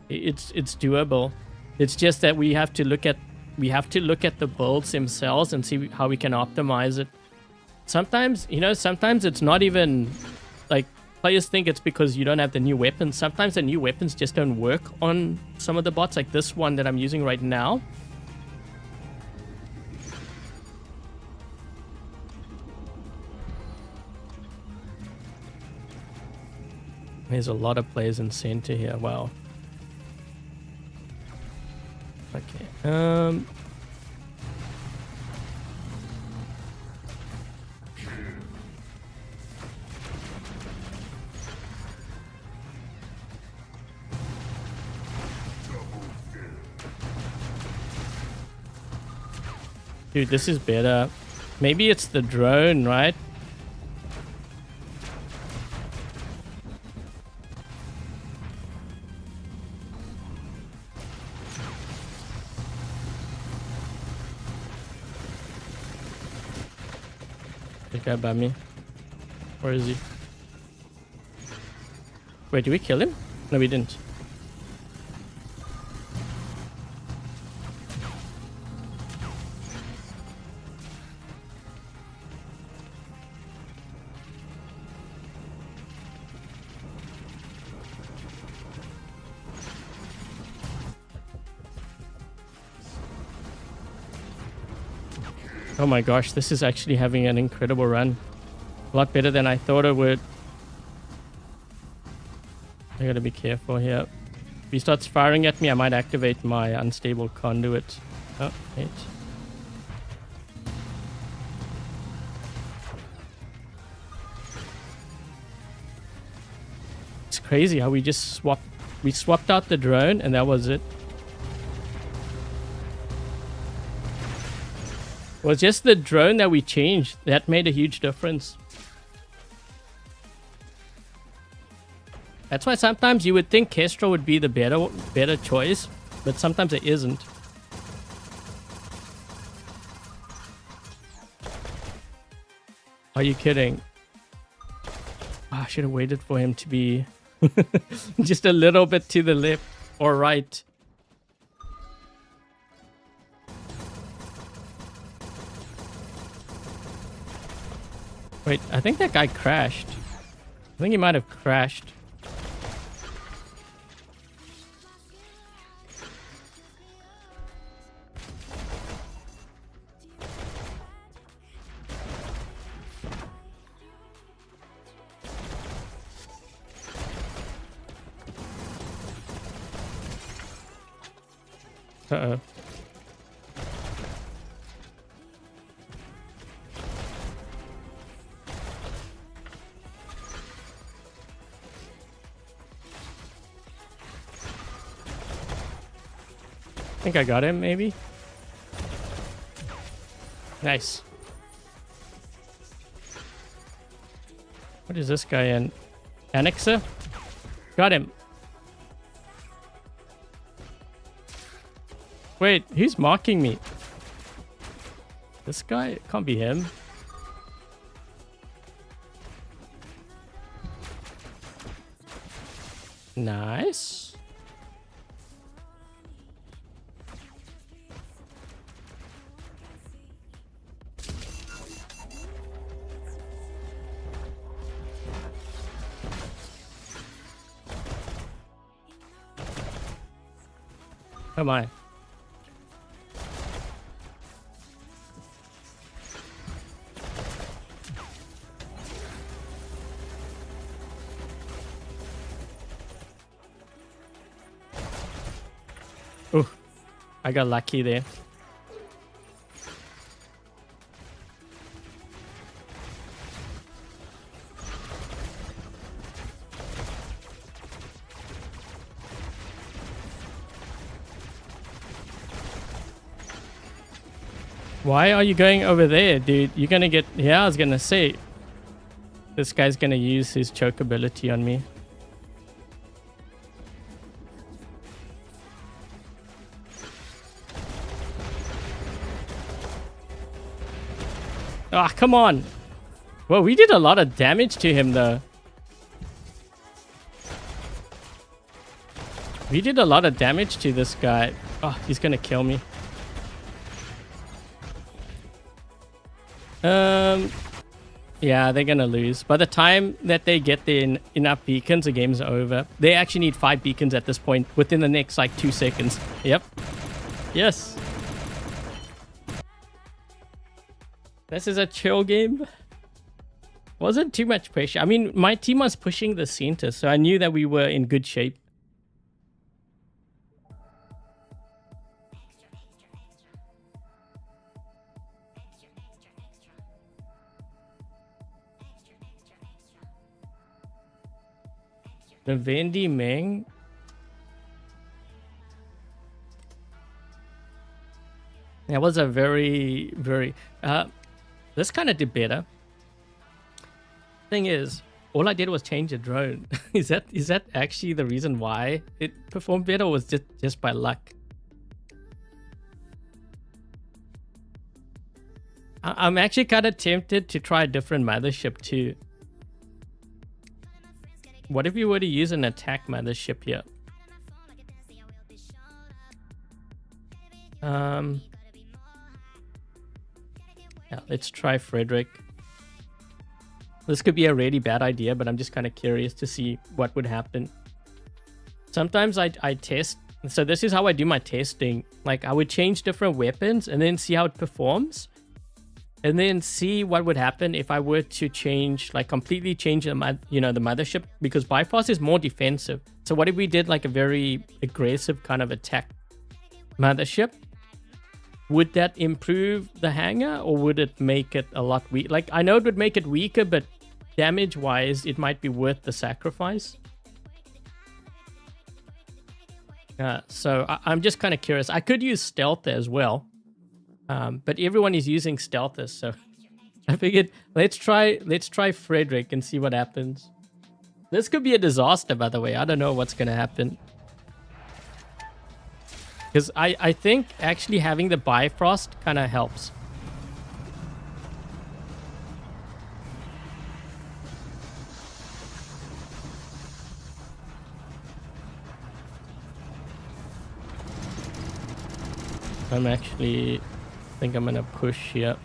Speaker 1: It's doable. It's just that we have to look at the builds themselves and see how we can optimize it. Sometimes, you know, sometimes it's not even like players think it's because you don't have the new weapons. Sometimes the new weapons just don't work on some of the bots, like this one that I'm using right now. There's a lot of players in center here. Wow. Okay. Dude, this is better. Maybe it's the drone, right? The guy by me. Where is he? Wait, did we kill him? No, we didn't. Oh my gosh, this is actually having an incredible run. A lot better than I thought it would. I gotta be careful here. If he starts firing at me, I might activate my unstable conduit. Oh, wait. It's crazy how we swapped out the drone and that was it. It was just the drone that we changed that made a huge difference. That's why sometimes you would think Kestrel would be the better choice, but sometimes it isn't. Are you kidding? Oh, I should have waited for him to be just a little bit to the left or right. Wait, I think that guy crashed. I think he might have crashed. Uh-oh. I think I got him, maybe. Nice. What is this guy in? Annexer? Got him. Wait, who's marking me? This guy? It can't be him. Nice. Oh my. Oh, I got lucky there. Why are you going over there, dude? You're gonna get... Yeah, I was gonna say. This guy's gonna use his choke ability on me. Ah, oh, come on. Well, we did a lot of damage to him, though. We did a lot of damage to this guy. Oh, he's gonna kill me. Yeah, they're gonna lose. By the time that they get enough beacons, the game's over. They actually need 5 beacons at this point within the next, like, 2 seconds. Yep. Yes. This is a chill game. Wasn't too much pressure. I mean, my team was pushing the center, so I knew that we were in good shape. The Vendi Meng. That was a very, this kind of did better. Thing is, all I did was change the drone. Is that actually the reason why it performed better, or was it just by luck? I'm actually kind of tempted to try a different mothership too. What if you were to use an attack mothership here? Yeah, let's try Frederick. This could be a really bad idea, but I'm just kind of curious to see what would happen. Sometimes I test. So this is how I do my testing. Like, I would change different weapons and then see how it performs. And then see what would happen if I were to change, like completely change the mothership, because Bifrost is more defensive. So what if we did like a very aggressive kind of attack mothership? Would that improve the hangar, or would it make it a lot weak? Like, I know it would make it weaker, but damage-wise, it might be worth the sacrifice. So I'm just kind of curious. I could use stealth as well. But everyone is using stealthers, so I figured let's try Frederick and see what happens. This could be a disaster, by the way. I don't know what's gonna happen. Because I think actually having the Bifrost kind of helps. I think I'm gonna push here.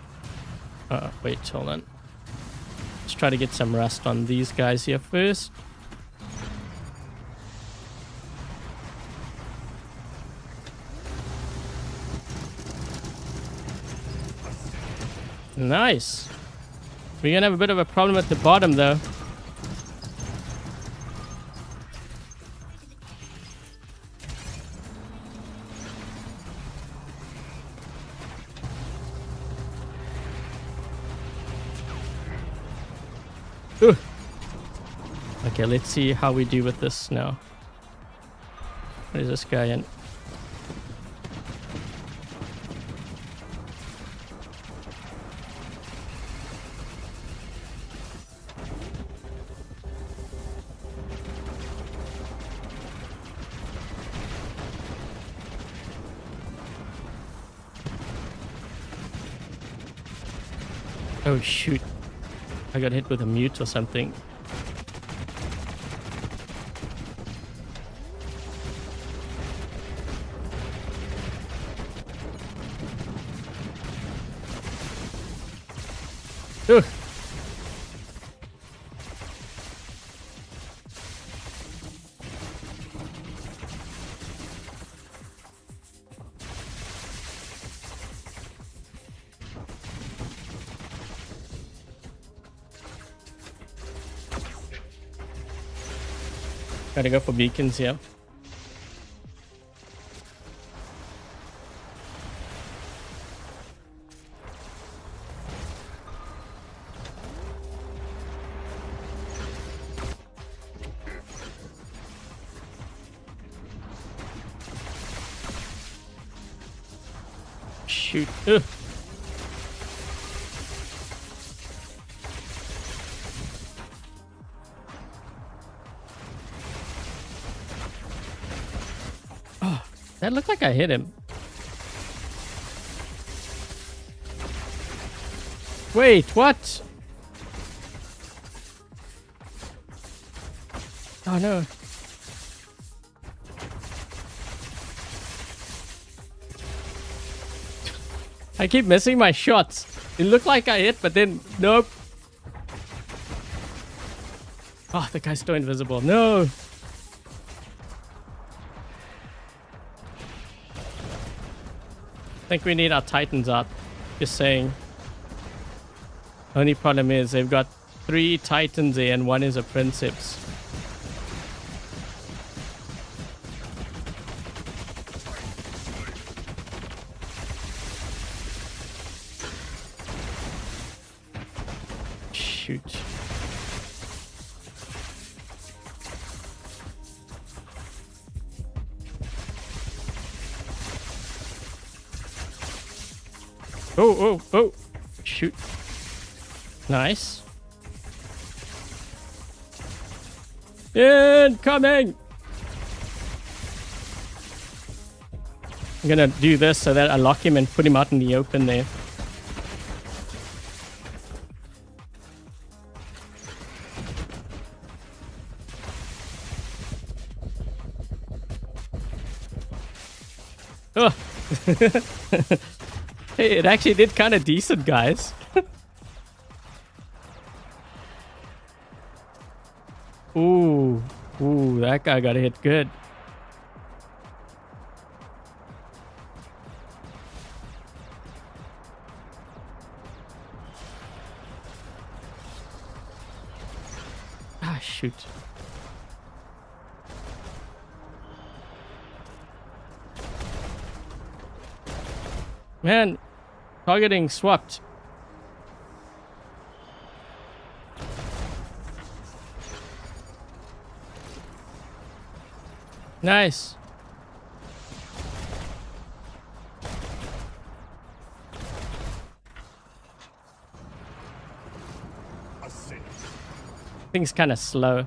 Speaker 1: Wait, hold on. Let's try to get some rust on these guys here first. Nice. We're gonna have a bit of a problem at the bottom, though. Ooh. Okay, let's see how we do with this now. What is this guy in? Oh shoot. I got hit with a mute or something. Ugh. Gotta go for beacons here. Shoot. Ugh. That looked like I hit him. Wait, what? Oh no. I keep missing my shots. It looked like I hit, but then nope. Oh, the guy's still invisible. No. I think we need our Titans out. Just saying. Only problem is they've got 3 Titans there and 1 is a Princeps. Shoot. Oh. Shoot. Nice. Incoming! I'm gonna do this so that I lock him and put him out in the open there. Oh. Hey, it actually did kind of decent, guys. Ooh, that guy got hit good. Ah, shoot. Man, targeting swapped. Nice. Thing's kind of slow.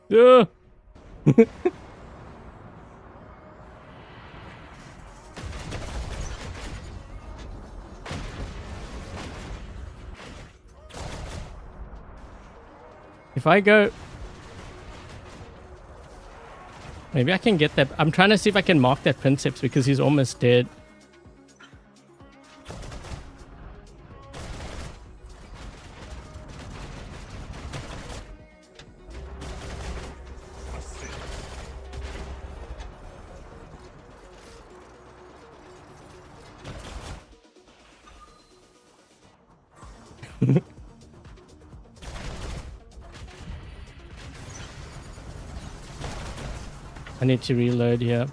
Speaker 1: Yeah. If I go... Maybe I can get that. I'm trying to see if I can mark that Princeps because he's almost dead. I need to reload here.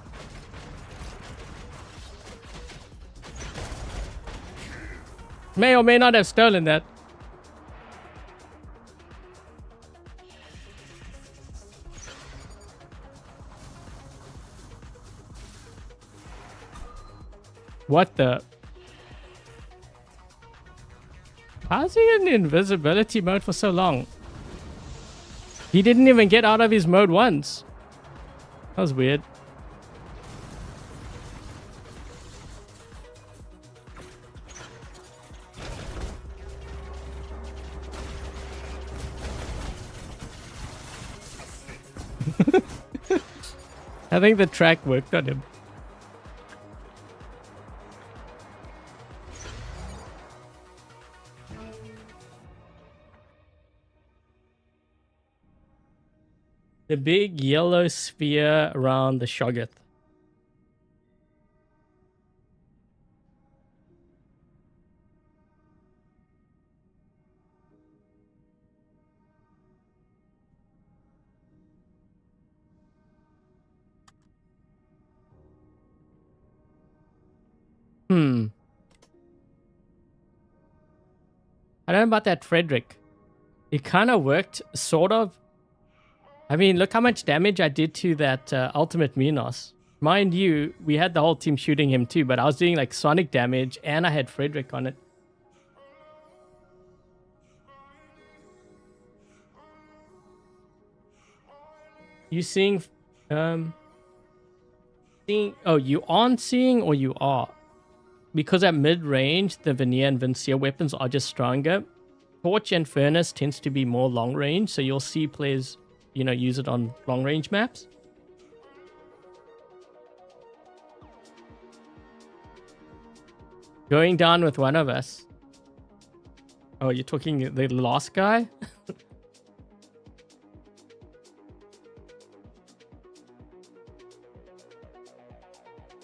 Speaker 1: May or may not have stolen that. What the? How's he in invisibility mode for so long? He didn't even get out of his mode once. That was weird. I think the track worked on him. The big yellow sphere around the Shoggoth. I don't know about that Frederick. It kind of worked, sort of. I mean, look how much damage I did to that Ultimate Minos. Mind you, we had the whole team shooting him too, but I was doing like sonic damage and I had Frederick on it. You seeing oh, you aren't seeing or you are? Because at mid-range, the Veneer and Vincier weapons are just stronger. Torch and Furnace tends to be more long-range, so you'll see players, you know, use it on long-range maps. Going down with one of us. Oh, you're talking the last guy?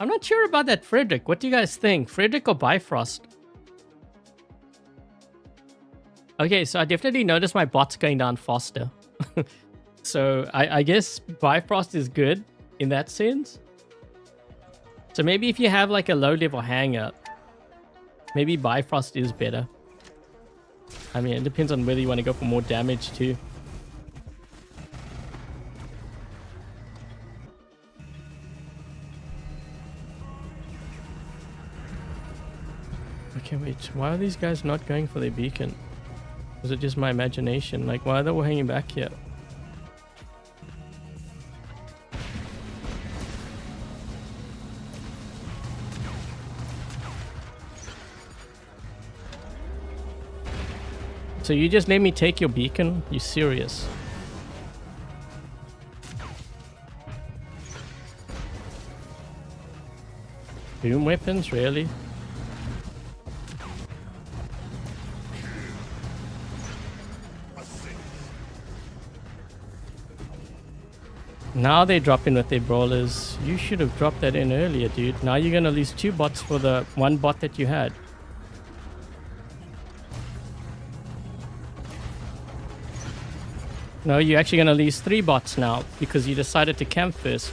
Speaker 1: I'm not sure about that Frederick. What do you guys think? Frederick or Bifrost? Okay, so I definitely noticed my bots going down faster. So I guess Bifrost is good in that sense. So maybe if you have like a low level hangar, maybe Bifrost is better. I mean, it depends on whether you want to go for more damage too. Okay, wait. Why are these guys not going for their beacon? Is it just my imagination? Like, why are they all hanging back here? So you just let me take your beacon? You serious? Boom weapons? Really? Now they drop in with their brawlers. You should have dropped that in earlier, dude. Now you're gonna lose 2 bots for the 1 bot that you had. No, you're actually gonna lose 3 bots now because you decided to camp first.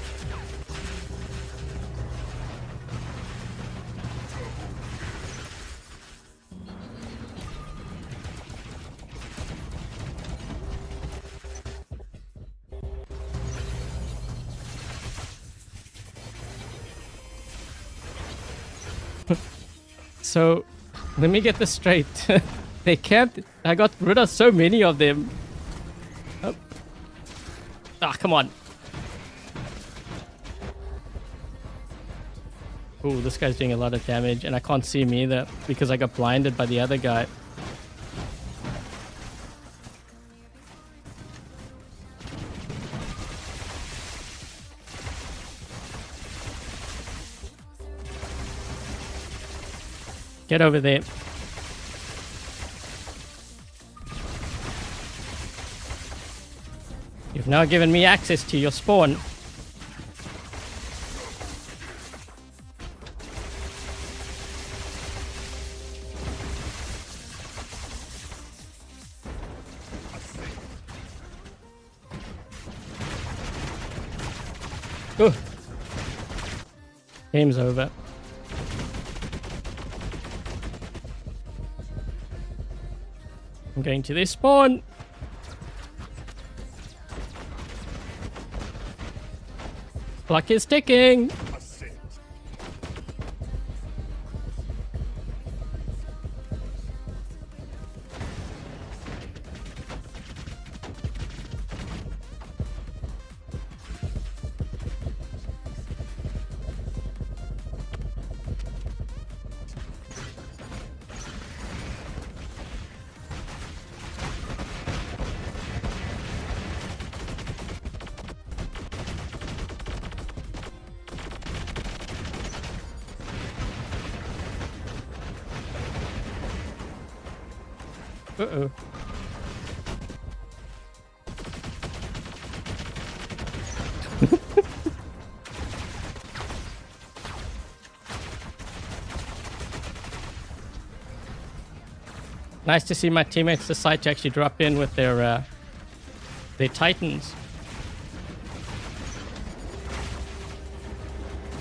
Speaker 1: So, let me get this straight. They camped. I got rid of so many of them. Oh. Ah, come on. Ooh, this guy's doing a lot of damage, and I can't see him either because I got blinded by the other guy. Get over there. You've now given me access to your spawn. Ooh. Game's over. I'm going to this spawn. Clock is ticking. Uh-oh. Nice to see my teammates decide to actually drop in with their Titans.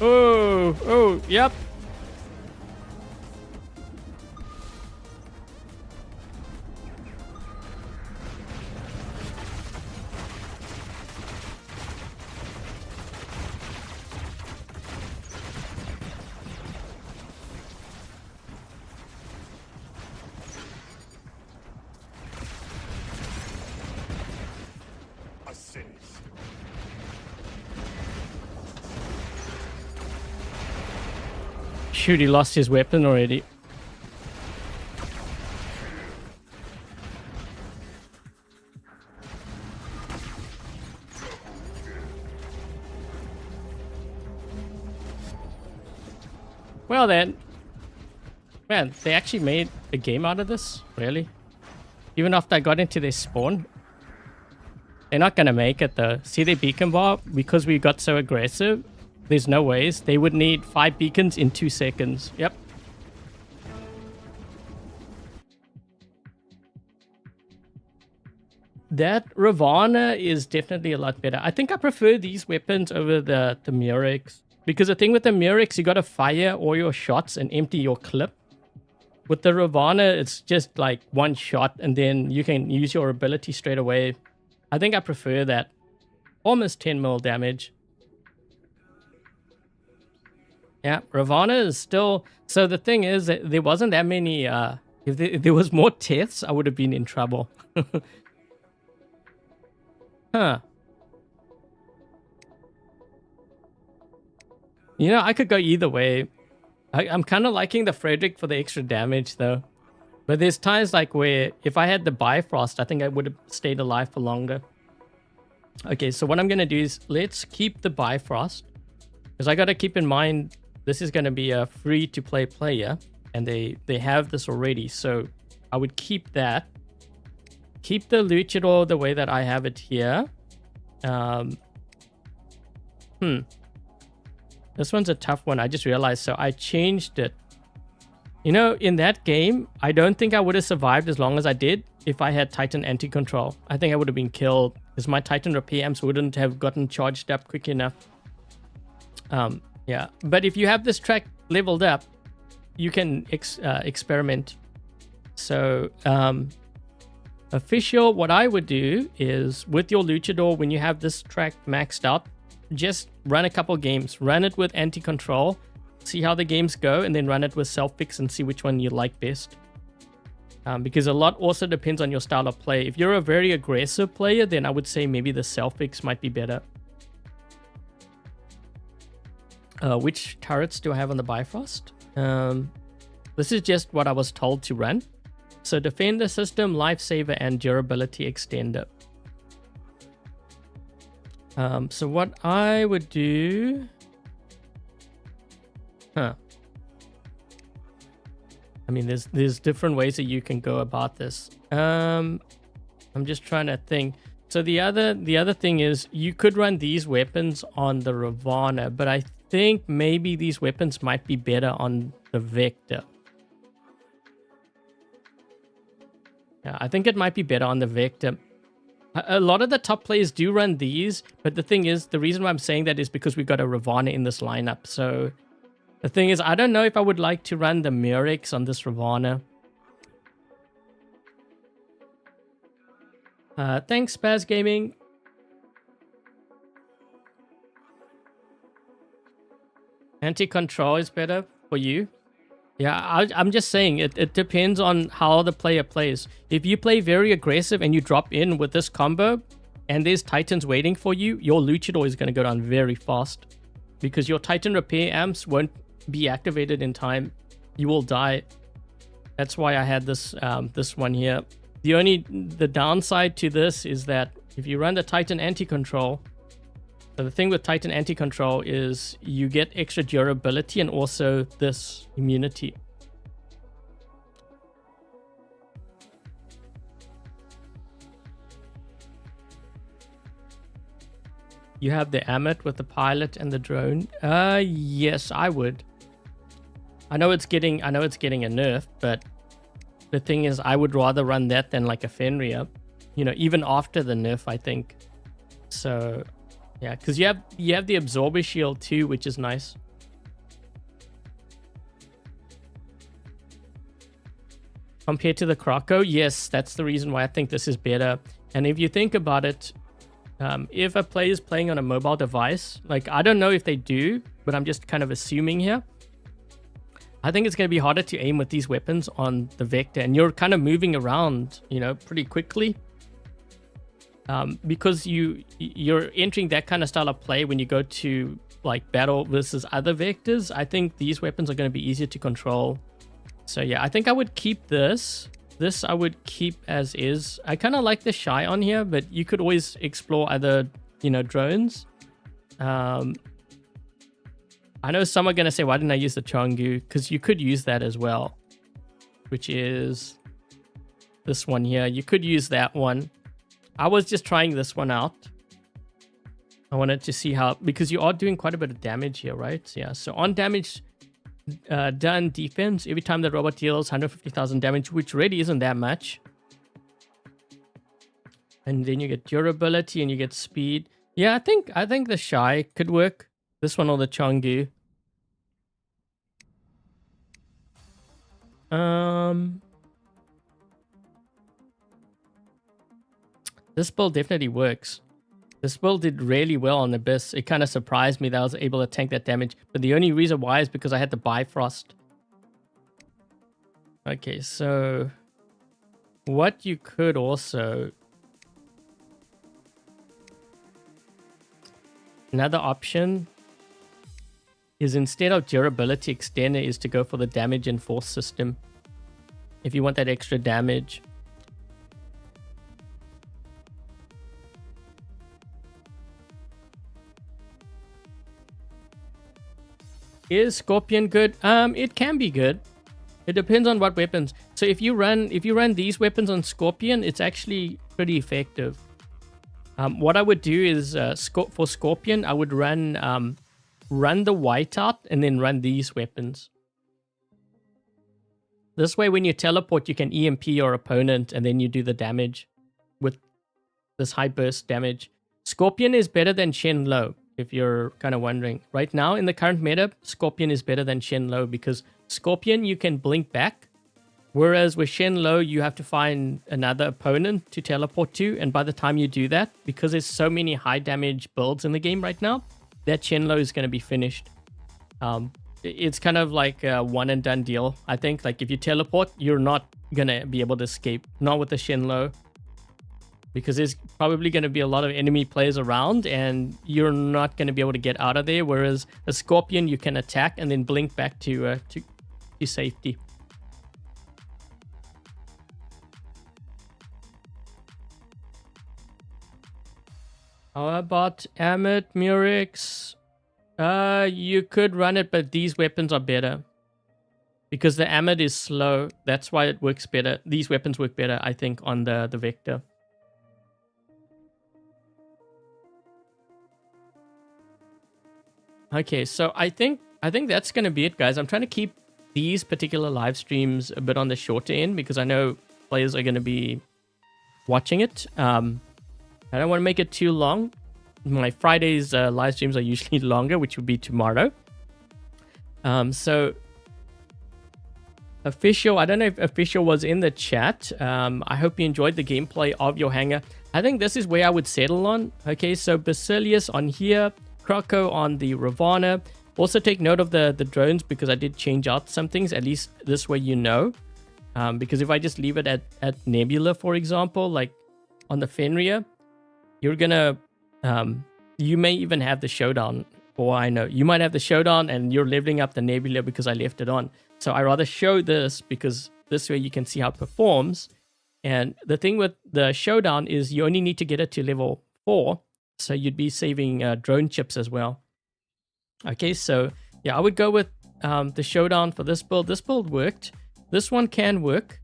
Speaker 1: Oh, yep. Shoot, he lost his weapon already. Well then, man, they actually made a game out of this, really? Even after I got into their spawn. They're not gonna make it though. See their beacon bar? Because we got so aggressive, there's no ways. They would need 5 beacons in 2 seconds. Yep. That Ravana is definitely a lot better. I think I prefer these weapons over the Murex. Because the thing with the Murex, you gotta fire all your shots and empty your clip. With the Ravana, it's just like one shot and then you can use your ability straight away. I think I prefer that. Almost 10 mil damage. Yeah, Ravana is still... So the thing is, that there wasn't that many... if there was more deaths, I would have been in trouble. Huh. You know, I could go either way. I'm kind of liking the Frederick for the extra damage, though. But there's times like where if I had the Bifrost, I think I would have stayed alive for longer. Okay, so what I'm going to do is let's keep the Bifrost. Because I got to keep in mind, this is going to be a free-to-play player. And they have this already. So I would keep that. Keep the Luchador the way that I have it here. This one's a tough one. I just realized. So I changed it. You know, in that game, I don't think I would have survived as long as I did if I had Titan anti-control. I think I would have been killed because my Titan repair amps wouldn't have gotten charged up quick enough. Yeah, but if you have this track leveled up, you can experiment. So, official, what I would do is with your Luchador, when you have this track maxed out, just run a couple games. Run it with anti-control, see how the games go, and then run it with self-fix and see which one you like best. Because a lot also depends on your style of play. If you're a very aggressive player, then I would say maybe the self-fix might be better. Which turrets do I have on the Bifrost? This is just what I was told to run. So Defender System, Lifesaver, and Durability Extender. So what I would do... I mean, there's different ways that you can go about this. I'm just trying to think. So the other thing is you could run these weapons on the Ravana, but I think maybe these weapons might be better on the Vector. Yeah, I think it might be better on the Vector. A lot of the top players do run these, but the thing is, the reason why I'm saying that is because we've got a Ravana in this lineup. So the thing is, I don't know if I would like to run the Murex on this Ravana. Thanks, Spaz Gaming. Anti-control is better for you. Yeah, I'm just saying, it depends on how the player plays. If you play very aggressive and you drop in with this combo, and there's Titans waiting for you, your Luchador is going to go down very fast. Because your Titan repair amps won't be activated in time. You will die. That's why I had this this one here. The downside to this is that if you run the Titan anti-control, so the thing with Titan anti-control is you get extra durability and also this immunity. You have the Amit with the pilot and the drone. Yes, I would. I know it's getting a nerf, but the thing is, I would rather run that than like a Fenrir. You know, even after the nerf, I think. So, yeah, because you have the absorber shield too, which is nice. Compared to the Croco, yes, that's the reason why I think this is better. And if you think about it, if a player is playing on a mobile device, like I don't know if they do, but I'm just kind of assuming here. I think it's going to be harder to aim with these weapons on the Vector, and you're kind of moving around, you know, pretty quickly. Because you're entering that kind of style of play when you go to like battle versus other vectors, I think these weapons are going to be easier to control. So yeah, I think I would keep this. This I would keep as is. I kind of like the Shy on here, but you could always explore other, you know, drones. I know some are going to say, why didn't I use the Chongu? Because you could use that as well, which is this one here. You could use that one. I was just trying this one out. I wanted to see how, because you are doing quite a bit of damage here, right? Yeah, so on damage done defense, every time the robot deals 150,000 damage, which really isn't that much. And then you get durability and you get speed. Yeah, I think the Shy could work. This one or the Chongu. This build definitely works. This build did really well on Abyss. It kind of surprised me that I was able to tank that damage. But the only reason why is because I had the Bifrost. Okay, so what you could also... Another option is, instead of durability extender, is to go for the damage and force system. If you want that extra damage. Is Scorpion good? It can be good. It depends on what weapons. So if you run these weapons on Scorpion, it's actually pretty effective. What I would do is for Scorpion, I would run the whiteout and then run these weapons. This way, when you teleport, you can EMP your opponent and then you do the damage with this high burst damage. Scorpion is better than Shenlou, if you're kind of wondering. Right now, in the current meta, Scorpion is better than Shenlou because Scorpion, you can blink back. Whereas with Shenlou, you have to find another opponent to teleport to. And by the time you do that, because there's so many high damage builds in the game right now, that Shenlou is going to be finished. It's kind of like a one and done deal. I think like if you teleport, you're not going to be able to escape. Not with the Shenlou. Because there's probably going to be a lot of enemy players around and you're not going to be able to get out of there. Whereas a Scorpion, you can attack and then blink back to safety. How about Amit, Murex? You could run it, but these weapons are better. Because the Amit is slow. That's why it works better. These weapons work better, I think, on the Vector. Okay, so I think that's going to be it, guys. I'm trying to keep these particular live streams a bit on the shorter end because I know players are going to be watching it. I don't want to make it too long. My Fridays live streams are usually longer, which would be tomorrow. So Official, I don't know if Official was in the chat. I hope you enjoyed the gameplay of your hangar. I think this is where I would settle on. Okay, so Basilius on here, Croco on the Ravana. Also take note of the drones because I did change out some things, at least this way you know. Because if I just leave it at Nebula, for example, like on the Fenrir, you're gonna, you may even have the showdown, or I know. You might have the showdown and you're leveling up the Nebula because I left it on. So I rather show this because this way you can see how it performs. And the thing with the showdown is you only need to get it to level 4. So you'd be saving drone chips as well. Okay, so yeah, I would go with the showdown for this build. This build worked. This one can work.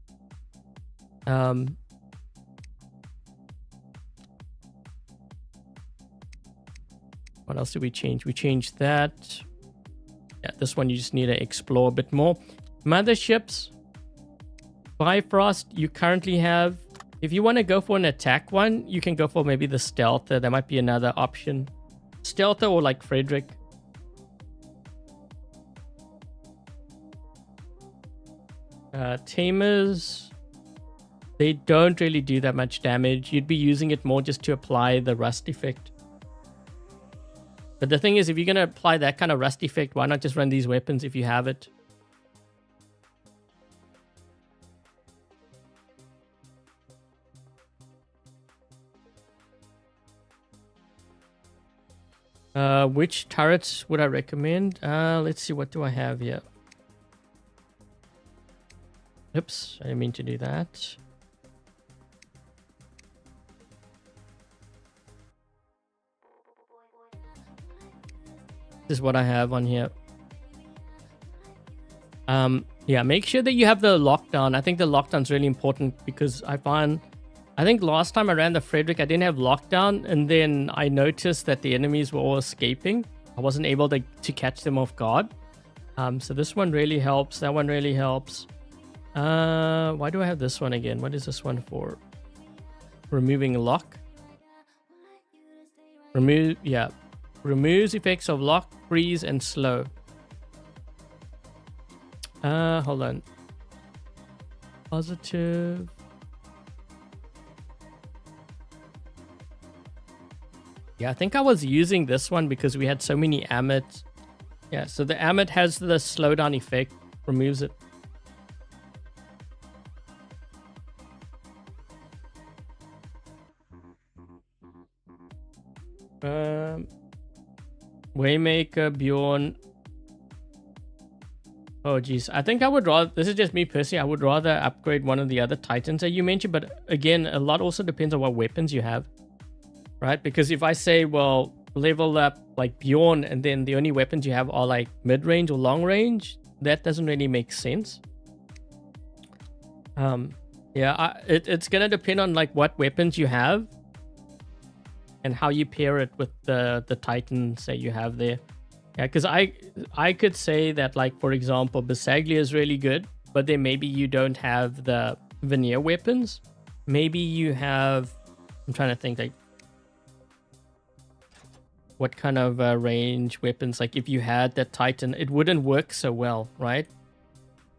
Speaker 1: What else did we change? We changed that. Yeah, this one you just need to explore a bit more. Motherships. Bifrost, you currently have... If you want to go for an attack one, you can go for maybe the Stealther. That might be another option. Stealther or like Frederick. Tamers, they don't really do that much damage. You'd be using it more just to apply the rust effect. But the thing is, if you're going to apply that kind of rust effect, why not just run these weapons if you have it? Which turrets would I recommend? Let's see, what do I have here? Oops, I didn't mean to do that. This is what I have on here. Yeah, make sure that you have the lockdown. I think the lockdown's really important because I think last time I ran the Frederick, I didn't have lockdown, and then I noticed that the enemies were all escaping. I wasn't able to catch them off guard. So this one really helps. That one really helps. Why do I have this one again? What is this one for? Removing lock. Removes effects of lock, freeze, and slow. Hold on. Positive. Yeah, I think I was using this one because we had so many Amit. Yeah, so the Amit has the slowdown effect, removes it. Waymaker, Bjorn. Oh, geez. I think I would rather... This is just me personally. I would rather upgrade one of the other Titans that you mentioned. But again, a lot also depends on what weapons you have. Right? Because if I say, well, level up like Bjorn and then the only weapons you have are like mid-range or long-range, that doesn't really make sense. Yeah, it's going to depend on like what weapons you have and how you pair it with the Titans that you have there. Yeah, because I could say that, like, for example, Bisaglia is really good, but then maybe you don't have the veneer weapons. Maybe you have... I'm trying to think, like, what kind of range weapons. Like, if you had that Titan, it wouldn't work so well, right?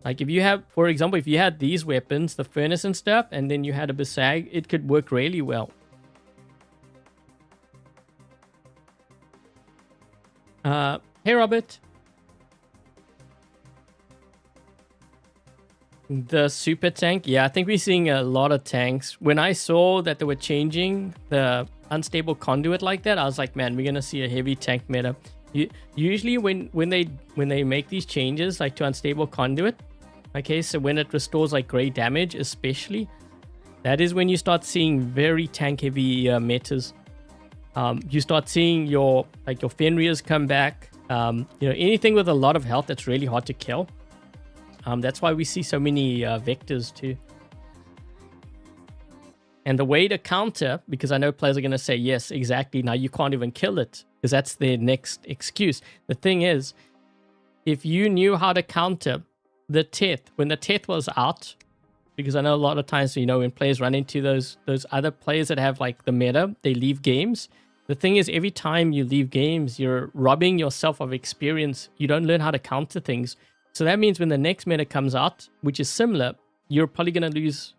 Speaker 1: Like, if you have, for example, if you had these weapons, the furnace and stuff, and then you had a Bisag, it could work really well. Hey, Robert. The super tank. Yeah, I think we're seeing a lot of tanks. When I saw that they were changing the unstable conduit like that, I was like, man, we're going to see a heavy tank meta. Usually when they make these changes, like to unstable conduit, okay, so when it restores like great damage, especially, that is when you start seeing very tank heavy metas. You start seeing your Fenrirs come back. Anything with a lot of health that's really hard to kill. That's why we see so many vectors too. And the way to counter, because I know players are going to say, yes, exactly, now you can't even kill it, because that's their next excuse. The thing is, if you knew how to counter the Teth, when the Teth was out, because I know a lot of times, when players run into those other players that have like the meta, they leave games. The thing is, every time you leave games, you're robbing yourself of experience. You don't learn how to counter things. So that means when the next meta comes out, which is similar, you're probably going to lose,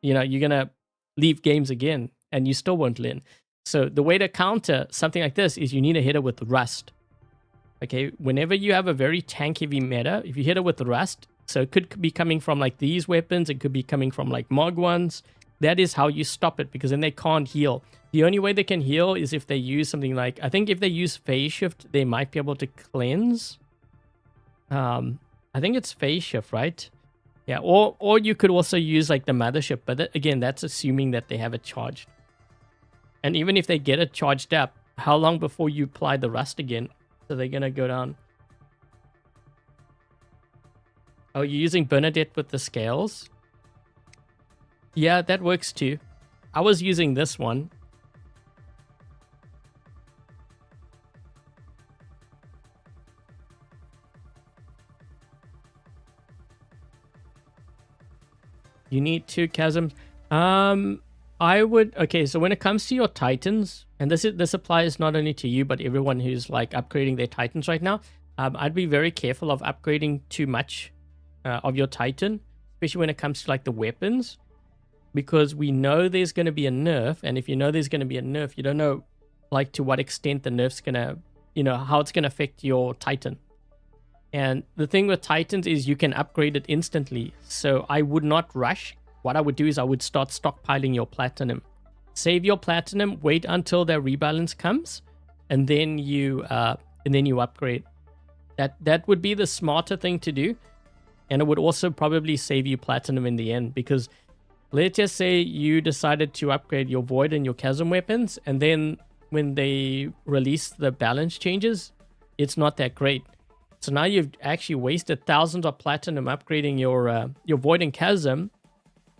Speaker 1: you're going to leave games again and you still won't learn. So the way to counter something like this is you need to hit it with rust. Okay, whenever you have a very tank heavy meta, if you hit it with rust, so it could be coming from like these weapons, it could be coming from like Mog ones. That is how you stop it, because then they can't heal. The only way they can heal is if they use something like, I think if they use phase shift, they might be able to cleanse. I think it's phase shift, right? Yeah, or you could also use like the mothership, but again, that's assuming that they have it charged. And even if they get it charged up, how long before you apply the rust again? So they're gonna go down. Oh, you're using Bernadette with the scales? Yeah, that works too. I was using this one. You need 2 chasms. Okay, so when it comes to your Titans, and this applies not only to you, but everyone who's like upgrading their Titans right now, I'd be very careful of upgrading too much of your Titan, especially when it comes to like the weapons, because we know there's going to be a nerf, and if you know there's going to be a nerf, you don't know like to what extent the nerf's going to, how it's going to affect your Titan. And the thing with Titans is you can upgrade it instantly. So I would not rush. What I would do is I would start stockpiling your platinum. Save your platinum, wait until their rebalance comes. and then you upgrade. That would be the smarter thing to do, and it would also probably save you platinum in the end, because let's just say you decided to upgrade your void and your chasm weapons, and then when they release the balance changes, it's not that great. So now you've actually wasted thousands of platinum upgrading your void and chasm,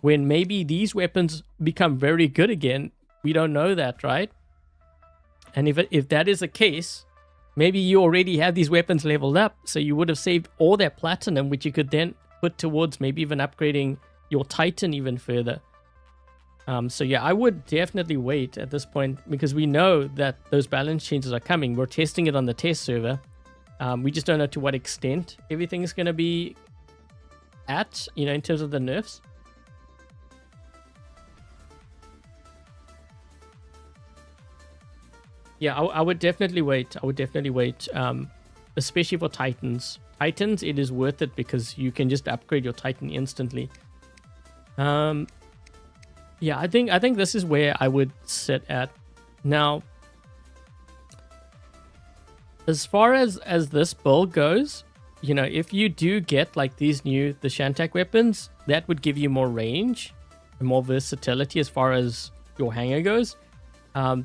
Speaker 1: when maybe these weapons become very good again. We don't know that, right? And if that is the case, maybe you already have these weapons leveled up, so you would have saved all that platinum, which you could then put towards maybe even upgrading your Titan even further. So yeah, I would definitely wait at this point, because we know that those balance changes are coming. We're testing it on the test server. We just don't know to what extent everything is going to be at, in terms of the nerfs. Yeah, I would definitely wait. Especially for Titans. Titans, it is worth it because you can just upgrade your Titan instantly. Yeah, I think this is where I would sit at. Now, as far as this build goes, if you do get like the Shantak weapons, that would give you more range and more versatility as far as your hangar goes.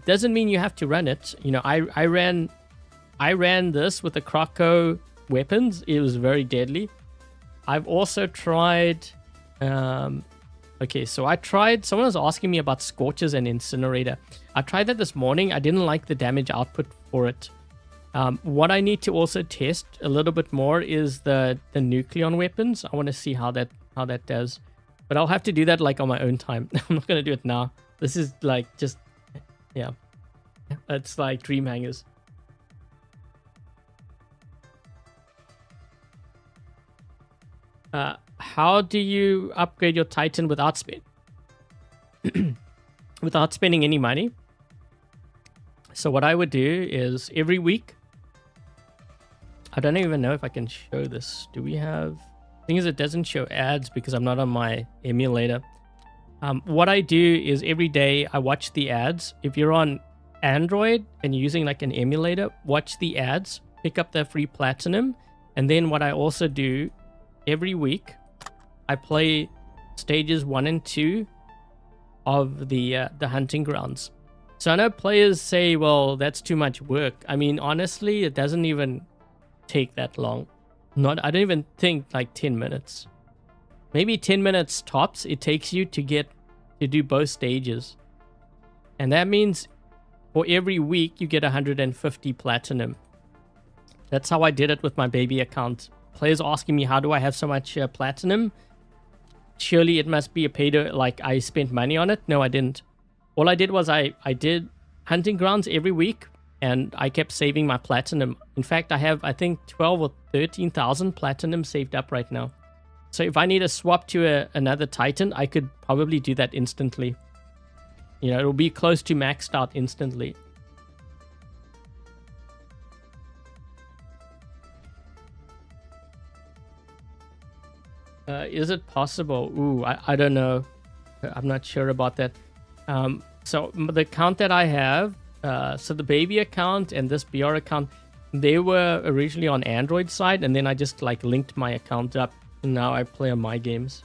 Speaker 1: Doesn't mean you have to run it. I ran this with the Croco weapons. It was very deadly. I've also tried. Okay, so I tried. Someone was asking me about Scorches and Incinerator. I tried that this morning. I didn't like the damage output for it. What I need to also test a little bit more is the Nucleon weapons. I want to see how that does, but I'll have to do that like on my own time. I'm not gonna do it now. This is like just. Yeah, it's like Dream Hangars. How do you upgrade your Titan without spending any money? So what I would do is every week. I don't even know if I can show this. Do we have? Thing is, it doesn't show ads because I'm not on my emulator. What I do is every day I watch the ads. If you're on Android and you're using like an emulator, watch the ads, pick up the free platinum, and then what I also do every week, I play stages 1 and 2 of the hunting grounds. So I know players say, well, that's too much work. I mean, honestly, it doesn't even take that long. I don't even think like 10 minutes. Maybe 10 minutes tops it takes you to do both stages. And that means for every week you get 150 platinum. That's how I did it with my baby account. Players asking me, how do I have so much platinum? Surely it must be a pay to, like I spent money on it. No, I didn't. All I did was I did hunting grounds every week and I kept saving my platinum. In fact, I have, I think 12 or 13,000 platinum saved up right now. So if I need to swap to another Titan, I could probably do that instantly. It'll be close to maxed out instantly. Is it possible? Ooh, I don't know. I'm not sure about that. So the account that I have, so the baby account and this BR account, they were originally on Android side, and then I just like linked my account up. And now I play on my games.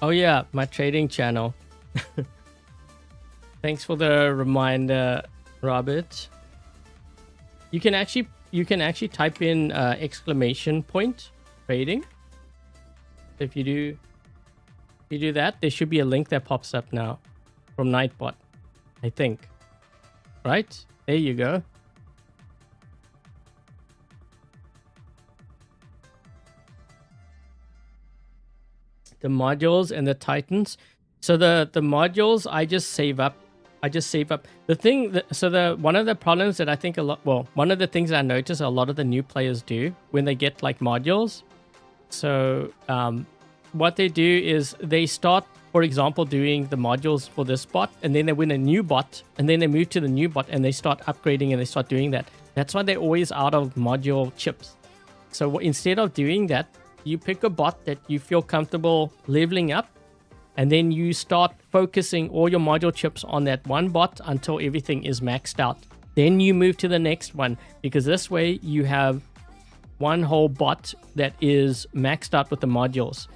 Speaker 1: Oh yeah, my trading channel. Thanks for the reminder, Robert. You can actually type in exclamation point trading. If you do that, there should be a link that pops up now from Nightbot, I think. Right? There you go. The modules and the Titans. So the modules, I just save up I just save up. The thing that, so the one of the problems that I think one of the things that I notice a lot of the new players do when they get like modules. So what they do is they start, for example, doing the modules for this bot, and then they win a new bot, and then they move to the new bot and they start upgrading and they start doing that. That's why they're always out of module chips. So instead of doing that, you pick a bot that you feel comfortable leveling up, and then you start focusing all your module chips on that one bot until everything is maxed out. Then you move to the next one, because this way you have one whole bot that is maxed out with the modules.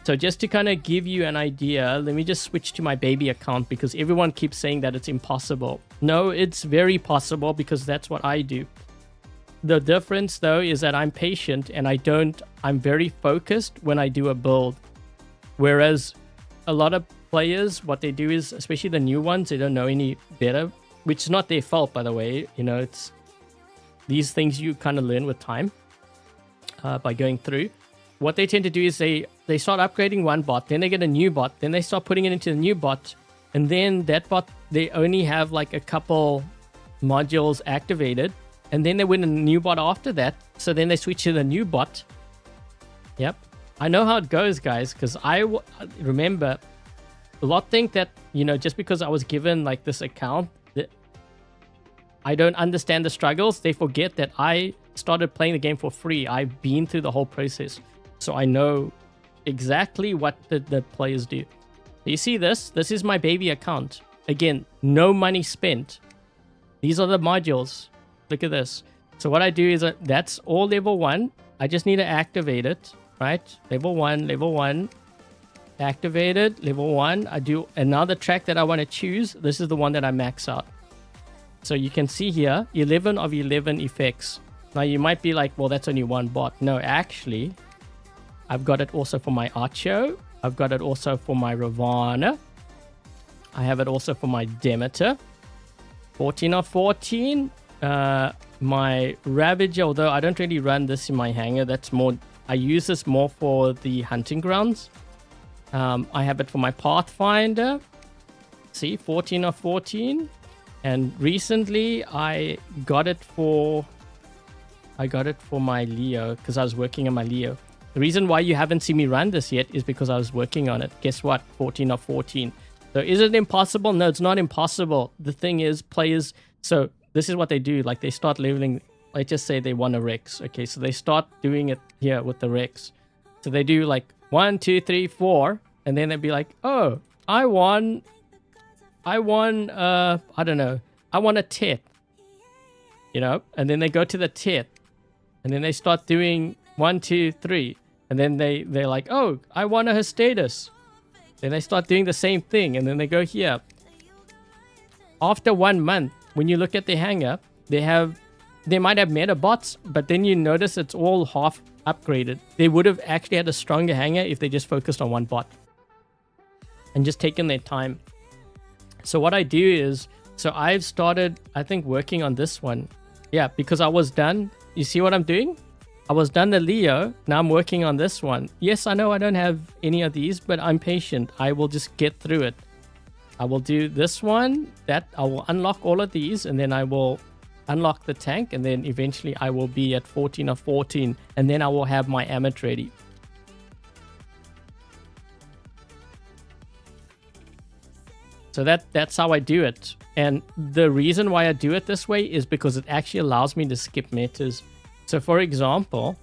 Speaker 1: So just to kind of give you an idea, let me just switch to my baby account, because everyone keeps saying that it's impossible. No, it's very possible, because that's what I do. The difference though is that I'm patient and I'm very focused when I do a build. Whereas a lot of players, what they do is, especially the new ones, they don't know any better, which is not their fault, by the way. You know, it's these things you kind of learn with time by going through. What they tend to do is they start upgrading one bot, then they get a new bot, then they start putting it into the new bot, and then that bot, they only have like a couple modules activated, and then they win a new bot after that, so then they switch to the new bot. Yep. I know how it goes, guys, because I remember a lot think that, you know, just because I was given like this account, that I don't understand the struggles. They forget that I started playing the game for free. I've been through the whole process, so I know exactly what the players do. You see this? This is my baby account. Again, no money spent. These are the modules. Look at this. So what I do is that's all level 1. I just need to activate it. Right, level 1, activated, level 1. I do another track that I want to choose. This is the one that I max out. So you can see here, 11 of 11 effects. Now you might be like, well, that's only one bot. No, actually, I've got it also for my Archo. I've got it also for my Ravana. I have it also for my Demeter. 14 of 14. My Ravager, although I don't really run this in my hangar. That's more... I use this more for the hunting grounds. I have it for my Pathfinder. See, 14 of 14. And recently I got it for my Leo, because I was working on my Leo. The reason why you haven't seen me run this yet is because I was working on it. Guess what? 14 of 14. So is it impossible? No, it's not impossible. The thing is, players... So this is what they do. Like, they start leveling... Let's just say they want a Rex. Okay, so they start doing it here with the Rex. So they do like 1, 2, 3, 4, and then they'd be like, oh, I won, I don't know, I want a Tet, you know, and then they go to the Tet, and then they start doing 1, 2, 3, and then they're like, oh, I want a Hestatus. Then they start doing the same thing, and then they go here. After 1 month, when you look at the hangar, they might have meta bots, but then you notice it's all half upgraded. They would have actually had a stronger hangar if they just focused on one bot and just taken their time. So what I do is, so I've started, I think, working on this one. Yeah, because I was done. You see what I'm doing? I was done the Leo. Now I'm working on this one. Yes, I know I don't have any of these, but I'm patient. I will just get through it. I will do this one. That I will unlock all of these, and then I will unlock the tank, and then eventually I will be at 14 of 14, and then I will have my Amit ready. So that's how I do it. And the reason why I do it this way is because it actually allows me to skip metas. So for example,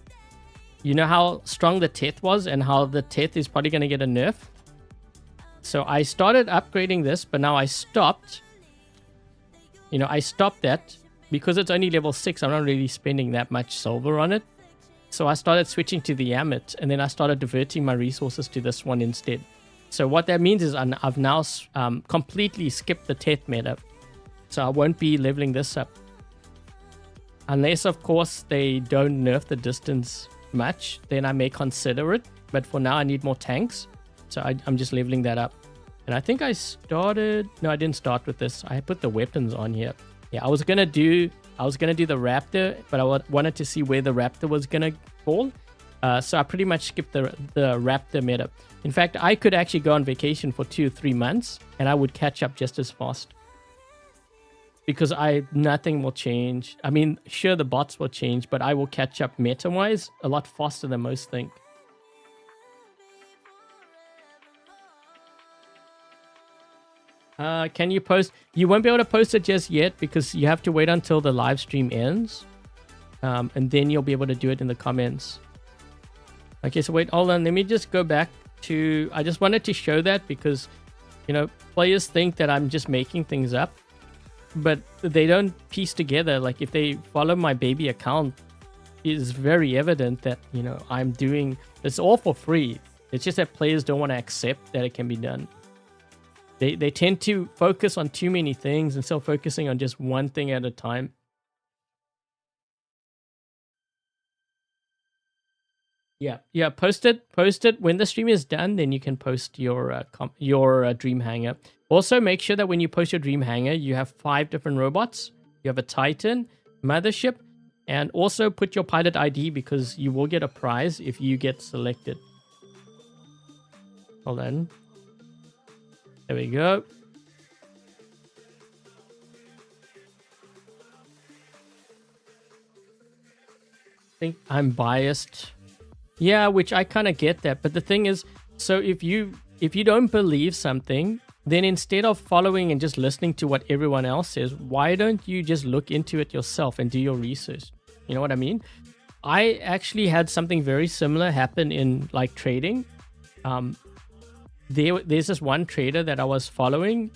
Speaker 1: you know how strong the Teth was and how the Teth is probably going to get a nerf? So I started upgrading this, but now I stopped. You know, I stopped that. Because it's only level 6, I'm not really spending that much silver on it. So I started switching to the Amit, and then I started diverting my resources to this one instead. So what that means is I've now completely skipped the Teth meta. So I won't be leveling this up. Unless, of course, they don't nerf the distance much, then I may consider it. But for now, I need more tanks. So I'm just leveling that up. And I think I started... No, I didn't start with this. I put the weapons on here. Yeah, I was gonna do the Raptor, but I wanted to see where the Raptor was gonna fall. So I pretty much skipped the Raptor meta. In fact, I could actually go on vacation for 2 or 3 months, and I would catch up just as fast. because nothing will change. I mean, sure, the bots will change, but I will catch up meta-wise a lot faster than most think. Can you post? You won't be able to post it just yet because you have to wait until the live stream ends. And then you'll be able to do it in the comments. Okay, so wait, hold on. Let me just go back to... I just wanted to show that because, you know, players think that I'm just making things up. But they don't piece together. Like, if they follow my baby account, it's very evident that, you know, I'm doing... It's all for free. It's just that players don't want to accept that it can be done. They tend to focus on too many things instead of focusing on just one thing at a time. Yeah. Post it when the stream is done. Then you can post your Dream Hangar. Also, make sure that when you post your Dream Hangar, you have 5 different robots. You have a Titan, Mothership, and also put your pilot ID because you will get a prize if you get selected. Hold on. There we go. I think I'm biased. Yeah, which I kind of get that. But the thing is, so if you don't believe something, then instead of following and just listening to what everyone else says, why don't you just look into it yourself and do your research? You know what I mean? I actually had something very similar happen in like trading. There's this one trader that I was following.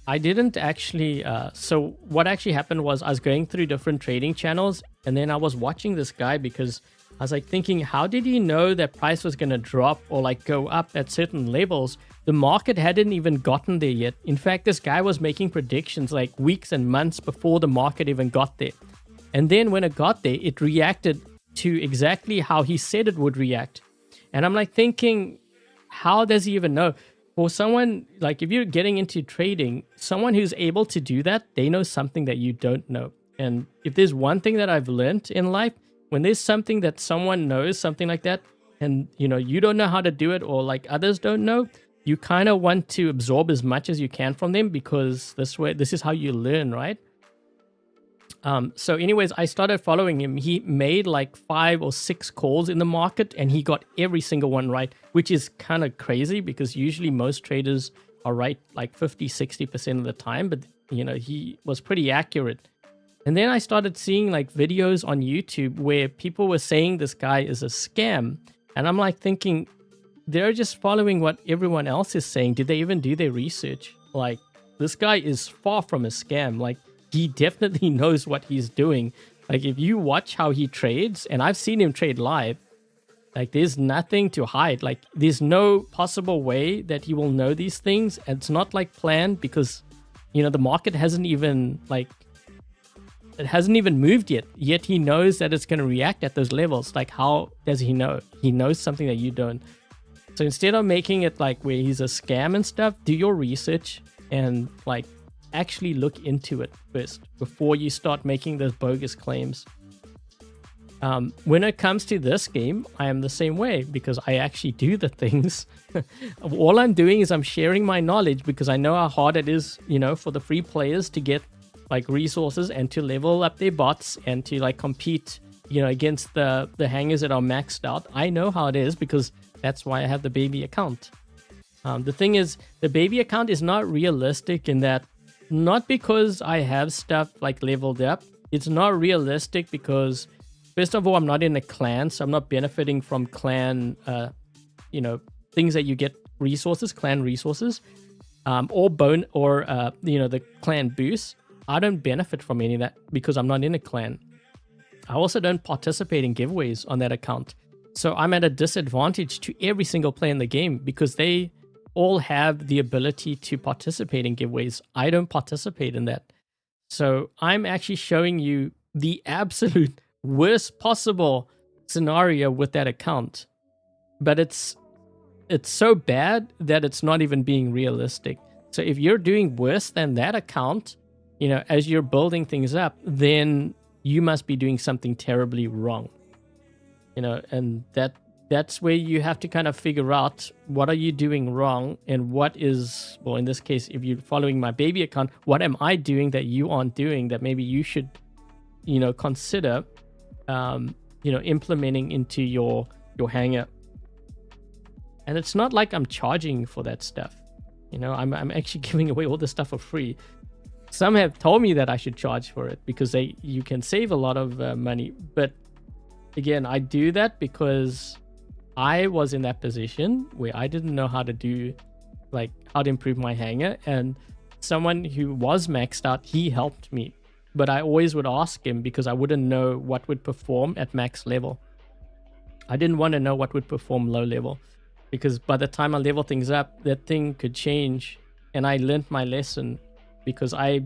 Speaker 1: I didn't actually... so what actually happened was I was going through different trading channels and then I was watching this guy because I was like thinking, how did he know that price was going to drop or like go up at certain levels? The market hadn't even gotten there yet. In fact, this guy was making predictions like weeks and months before the market even got there. And then when it got there, it reacted to exactly how he said it would react. And I'm like thinking, how does he even know? For someone, like if you're getting into trading, someone who's able to do that, they know something that you don't know. And if there's one thing that I've learned in life, when there's something that someone knows, something like that, and you know, you don't know how to do it or like others don't know, you kind of want to absorb as much as you can from them because this is how you learn, right? So anyways, I started following him. He made like 5 or 6 calls in the market and he got every single one right, which is kind of crazy because usually most traders are right like 50-60% of the time, but you know, he was pretty accurate. And then I started seeing like videos on YouTube where people were saying this guy is a scam. And I'm like thinking, they're just following what everyone else is saying. Did they even do their research? Like, this guy is far from a scam. Like, he definitely knows what he's doing. Like, if you watch how he trades, and I've seen him trade live, like, there's nothing to hide. Like, there's no possible way that he will know these things. And it's not, like, planned because, you know, the market hasn't even, like, it hasn't even moved yet. Yet he knows that it's going to react at those levels. Like, how does he know? He knows something that you don't. So instead of making it, like, where he's a scam and stuff, do your research and, like, actually look into it first before you start making those bogus claims. When it comes to this game, I am the same way because I actually do the things. All I'm doing is I'm sharing my knowledge because I know how hard it is, you know, for the free players to get like resources and to level up their bots and to like compete, you know, against the hangars that are maxed out. I know how it is because that's why I have the baby account. The thing is, the baby account is not realistic in that, not because I have stuff like leveled up. It's not realistic because, first of all, I'm not in a clan, so I'm not benefiting from clan, you know, things that you get resources, clan resources, or you know, the clan boost. I don't benefit from any of that because I'm not in a clan. I also don't participate in giveaways on that account. So I'm at a disadvantage to every single player in the game because they all have the ability to participate in giveaways. I don't participate in that. So I'm actually showing you the absolute worst possible scenario with that account. But it's so bad that it's not even being realistic. So if you're doing worse than that account, you know, as you're building things up, then you must be doing something terribly wrong. You know, and that's where you have to kind of figure out what are you doing wrong and what is, well, in this case, if you're following my baby account, what am I doing that you aren't doing that maybe you should, consider, implementing into your hangar. And it's not like I'm charging for that stuff. I'm actually giving away all this stuff for free. Some have told me that I should charge for it because you can save a lot of money. But again, I do that because I was in that position where I didn't know how to do, how to improve my hangar. And someone who was maxed out, he helped me. But I always would ask him because I wouldn't know what would perform at max level. I didn't want to know what would perform low level, because by the time I level things up, that thing could change. And I learned my lesson because I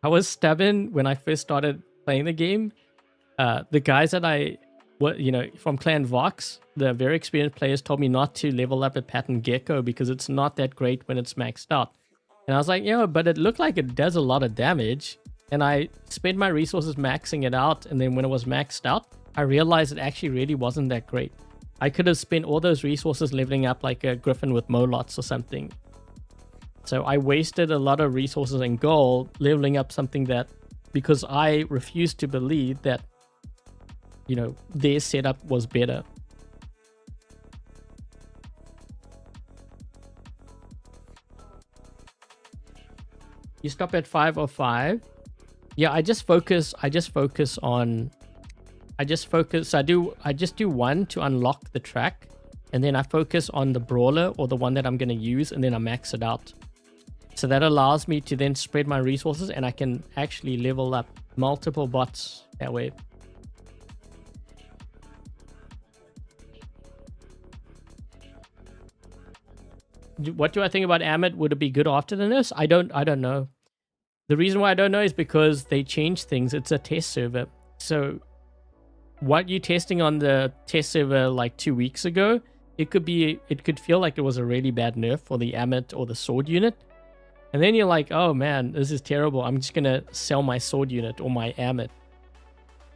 Speaker 1: was stubborn when I first started playing the game. The guys that from Clan Vox, the very experienced players told me not to level up at Pattern Gecko because it's not that great when it's maxed out. And I was like, but it looked like it does a lot of damage. And I spent my resources maxing it out. And then when it was maxed out, I realized it actually really wasn't that great. I could have spent all those resources leveling up like a Griffin with Molots or something. So I wasted a lot of resources and gold leveling up something that, because I refused to believe that, their setup was better. You stop at 505. Yeah, I just do one to unlock the track, and then I focus on the brawler or the one that I'm going to use, and then I max it out. So that allows me to then spread my resources, and I can actually level up multiple bots that way. What do I think about Amit? Would it be good after the nerfs? I don't know. The reason why I don't know is because they changed things. It's a test server. So what you're testing on the test server like 2 weeks ago, it could feel like it was a really bad nerf for the Amit or the sword unit. And then you're like, oh man, this is terrible. I'm just going to sell my sword unit or my Amit.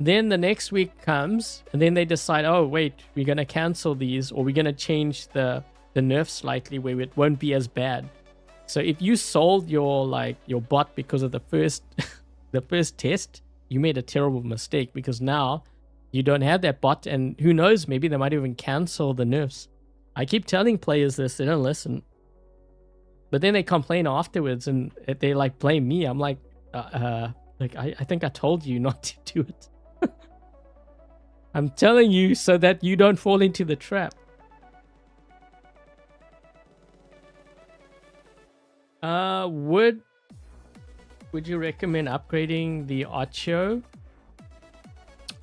Speaker 1: Then the next week comes, and then they decide, oh wait, we're going to cancel these, or we're going to change the nerf slightly where it won't be as bad. So if you sold your bot because of the first test, you made a terrible mistake, because now you don't have that bot, and who knows, maybe they might even cancel the nerfs. I keep telling players this, they don't listen. But then they complain afterwards and they blame me. I'm like, I think I told you not to do it. I'm telling you so that you don't fall into the trap. Would you recommend upgrading the Archo?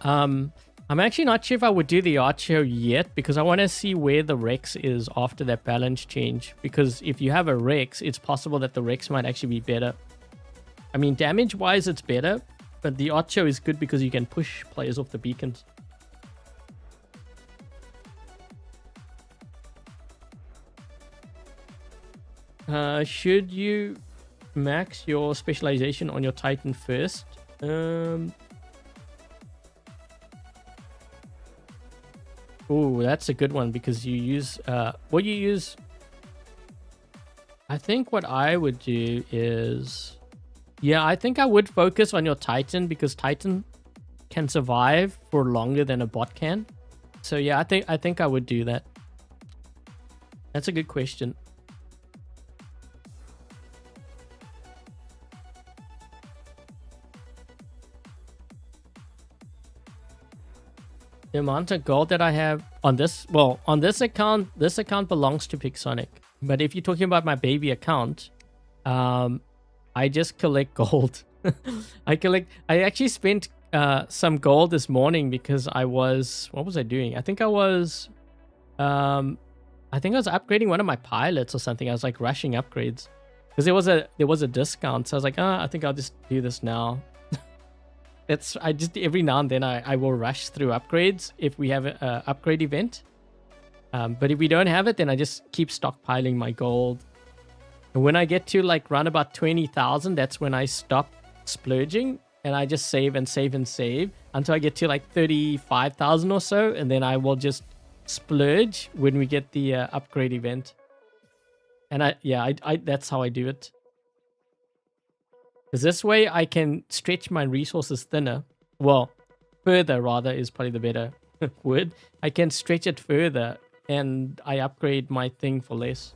Speaker 1: I'm actually not sure if I would do the Archo yet, because I want to see where the Rex is after that balance change. Because if you have a Rex, it's possible that the Rex might actually be better. I mean, damage-wise, it's better, but the Archo is good because you can push players off the beacons. Should you max your specialization on your Titan first? Oh, that's a good one, because you use I think what I would do is, I think I would focus on your Titan, because Titan can survive for longer than a bot can. So yeah, I think I would do that. That's a good question. The amount of gold that I have on this account belongs to Pixonic. But if you're talking about my baby account, I just collect gold. I actually spent some gold this morning because what was I doing? I think I was upgrading one of my pilots or something. I was like rushing upgrades because there was a discount. So I was like, I think I'll just do this now. I just every now and then I will rush through upgrades if we have an upgrade event. But if we don't have it, then I just keep stockpiling my gold. And when I get to around about 20,000, that's when I stop splurging, and I just save and save and save. until I get to like 35,000 or so, and then I will just splurge when we get the upgrade event. And I that's how I do it. Because this way I can stretch my resources thinner. Well, further rather is probably the better word. I can stretch it further and I upgrade my thing for less.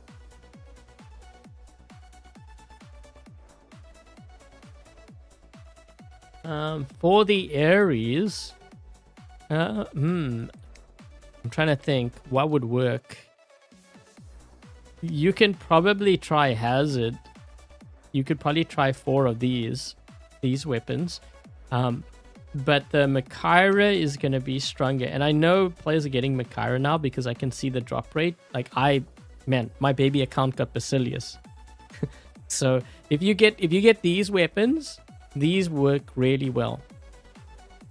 Speaker 1: For the Aries, I'm trying to think what would work. You can probably try Hazard. You could probably try 4 of these weapons. But the Machaira is going to be stronger. And I know players are getting Machaira now because I can see the drop rate. Like my baby account got Basilius. So if you get these weapons, these work really well.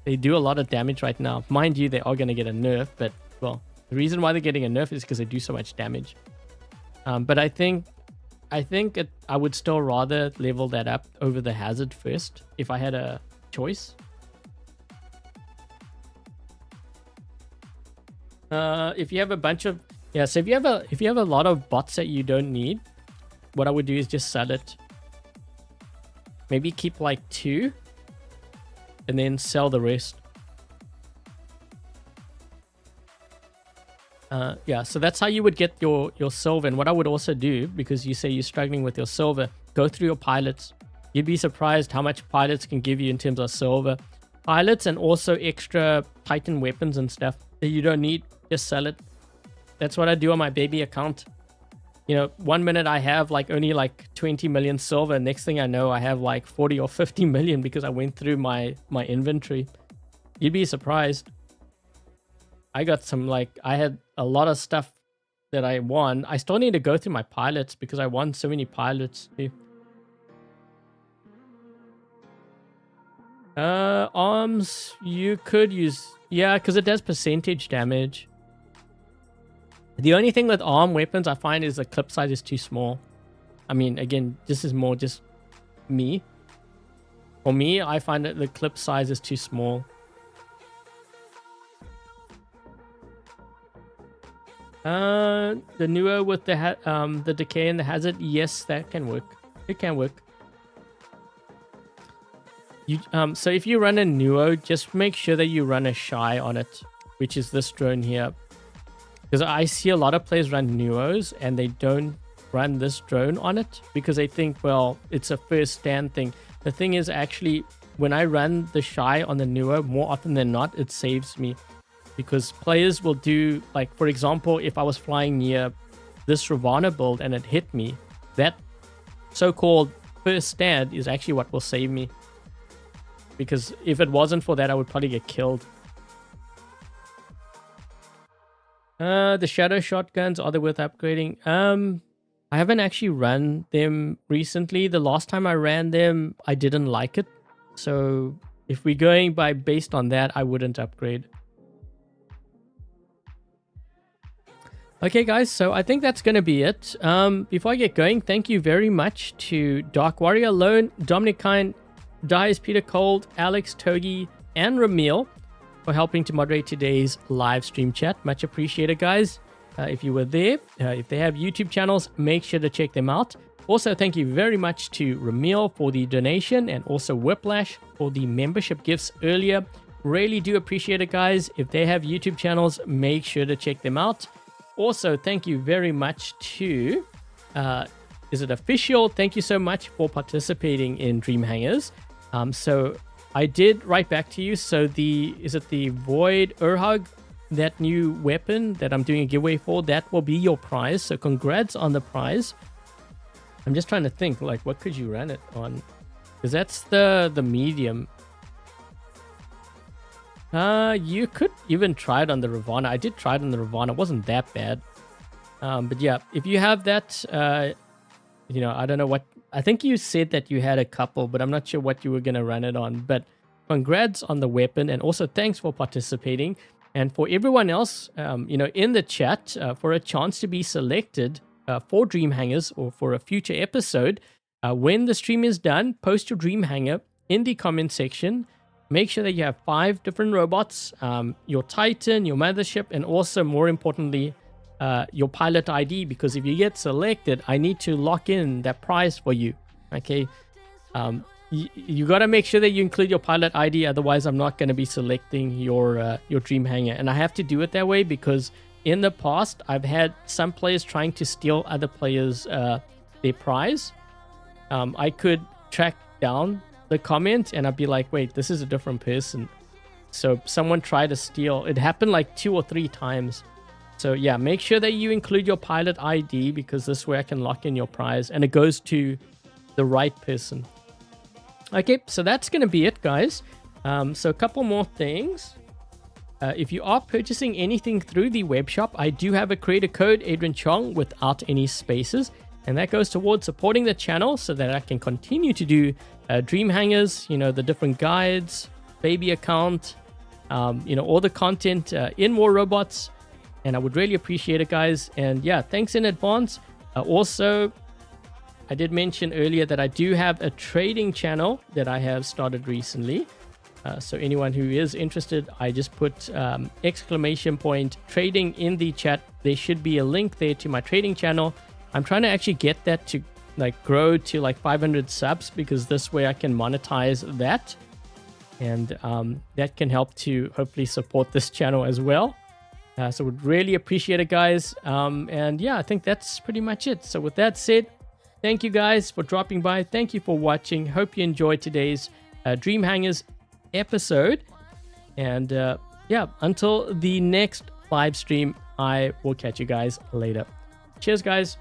Speaker 1: They do a lot of damage right now. Mind you, they are going to get a nerf, but well, the reason why they're getting a nerf is because they do so much damage. But I think I would still rather level that up over the Hazard first if I had a choice. If you have a bunch of so if you have a lot of bots that you don't need, what I would do is just sell it. Maybe keep like 2 and then sell the rest. So that's how you would get your silver. And what I would also do, because you say you're struggling with your silver, go through your pilots. You'd be surprised how much pilots can give you in terms of silver. Pilots and also extra Titan weapons and stuff that you don't need, just sell it. That's what I do on my baby account. You know, 1 minute I have only 20 million silver. Next thing I know, I have like 40 or 50 million because I went through my inventory. You'd be surprised. I got I had a lot of stuff that I won. I still need to go through my pilots because I won so many pilots too. Arms, you could use, because it does percentage damage. The only thing with arm weapons I find is the clip size is too small. I mean, again, this is more just me. For me, I find that the clip size is too small. The Nuo with the decay and the hazard, yes, that can work. It can work. So if you run a Nuo, just make sure that you run a Shy on it, which is this drone here. Because I see a lot of players run Nuos and they don't run this drone on it because they think, well, it's a first stand thing. The thing is, actually, when I run the Shy on the Nuo, more often than not, it saves me. Because players will do, for example, if I was flying near this Ravana build and it hit me, that so-called first stand is actually what will save me. Because if it wasn't for that, I would probably get killed. The Shadow Shotguns, are they worth upgrading? I haven't actually run them recently. The last time I ran them, I didn't like it. So if we're going based on that, I wouldn't upgrade. Okay, guys, so I think that's going to be it. Before I get going, thank you very much to Dark Warrior Lone, Dominic Kine, Dias, Peter Cold, Alex, Togi, and Ramil for helping to moderate today's live stream chat. Much appreciated, guys. If you were there, if they have YouTube channels, make sure to check them out. Also, thank you very much to Ramil for the donation and also Whiplash for the membership gifts earlier. Really do appreciate it, guys. If they have YouTube channels, make sure to check them out. Also, thank you very much to, is it Official? Thank you so much for participating in Dream Hangars. So I did write back to you. So is it the Void Urhug, that new weapon that I'm doing a giveaway for? That will be your prize. So congrats on the prize. I'm just trying to think, what could you run it on? Because that's the medium. You could even try it on the Ravana. I did try it on the Ravana. It wasn't that bad. But yeah, if you have that, I don't know what. I think you said that you had a couple, but I'm not sure what you were going to run it on. But congrats on the weapon. And also thanks for participating. And for everyone else, in the chat, for a chance to be selected for Dream Hangars or for a future episode, when the stream is done, post your Dream Hangar in the comment section. make sure that you have 5 different robots, your Titan, your mothership, and also more importantly, your pilot ID, because if you get selected, I need to lock in that prize for you. Okay. You got to make sure that you include your pilot ID, otherwise I'm not going to be selecting your Dream Hangar. And I have to do it that way because in the past I've had some players trying to steal other players their prize. I could track down the comment and I'd be like, wait, this is a different person. So someone tried to steal. It happened like 2 or 3 times. So yeah, make sure that you include your pilot ID, because this way I can lock in your prize and it goes to the right person. Okay, so that's going to be it, guys. So a couple more things. If you are purchasing anything through the web shop, I do have a creator code, Adrian Chong, without any spaces. And that goes towards supporting the channel so that I can continue to do Dream Hangars, you know, the different guides, baby account, you know, all the content in War Robots. And I would really appreciate it, guys. And yeah, thanks in advance. Also, I did mention earlier that I do have a trading channel that I have started recently. So anyone who is interested, I just put exclamation point trading in the chat. There should be a link there to my trading channel. I'm trying to actually get that to like grow to like 500 subs, because this way I can monetize that. And that can help to hopefully support this channel as well. So would really appreciate it, guys. And yeah, I think that's pretty much it. So with that said, thank you guys for dropping by. Thank you for watching. Hope you enjoyed today's Dream Hangars episode. And yeah, until the next live stream, I will catch you guys later. Cheers, guys.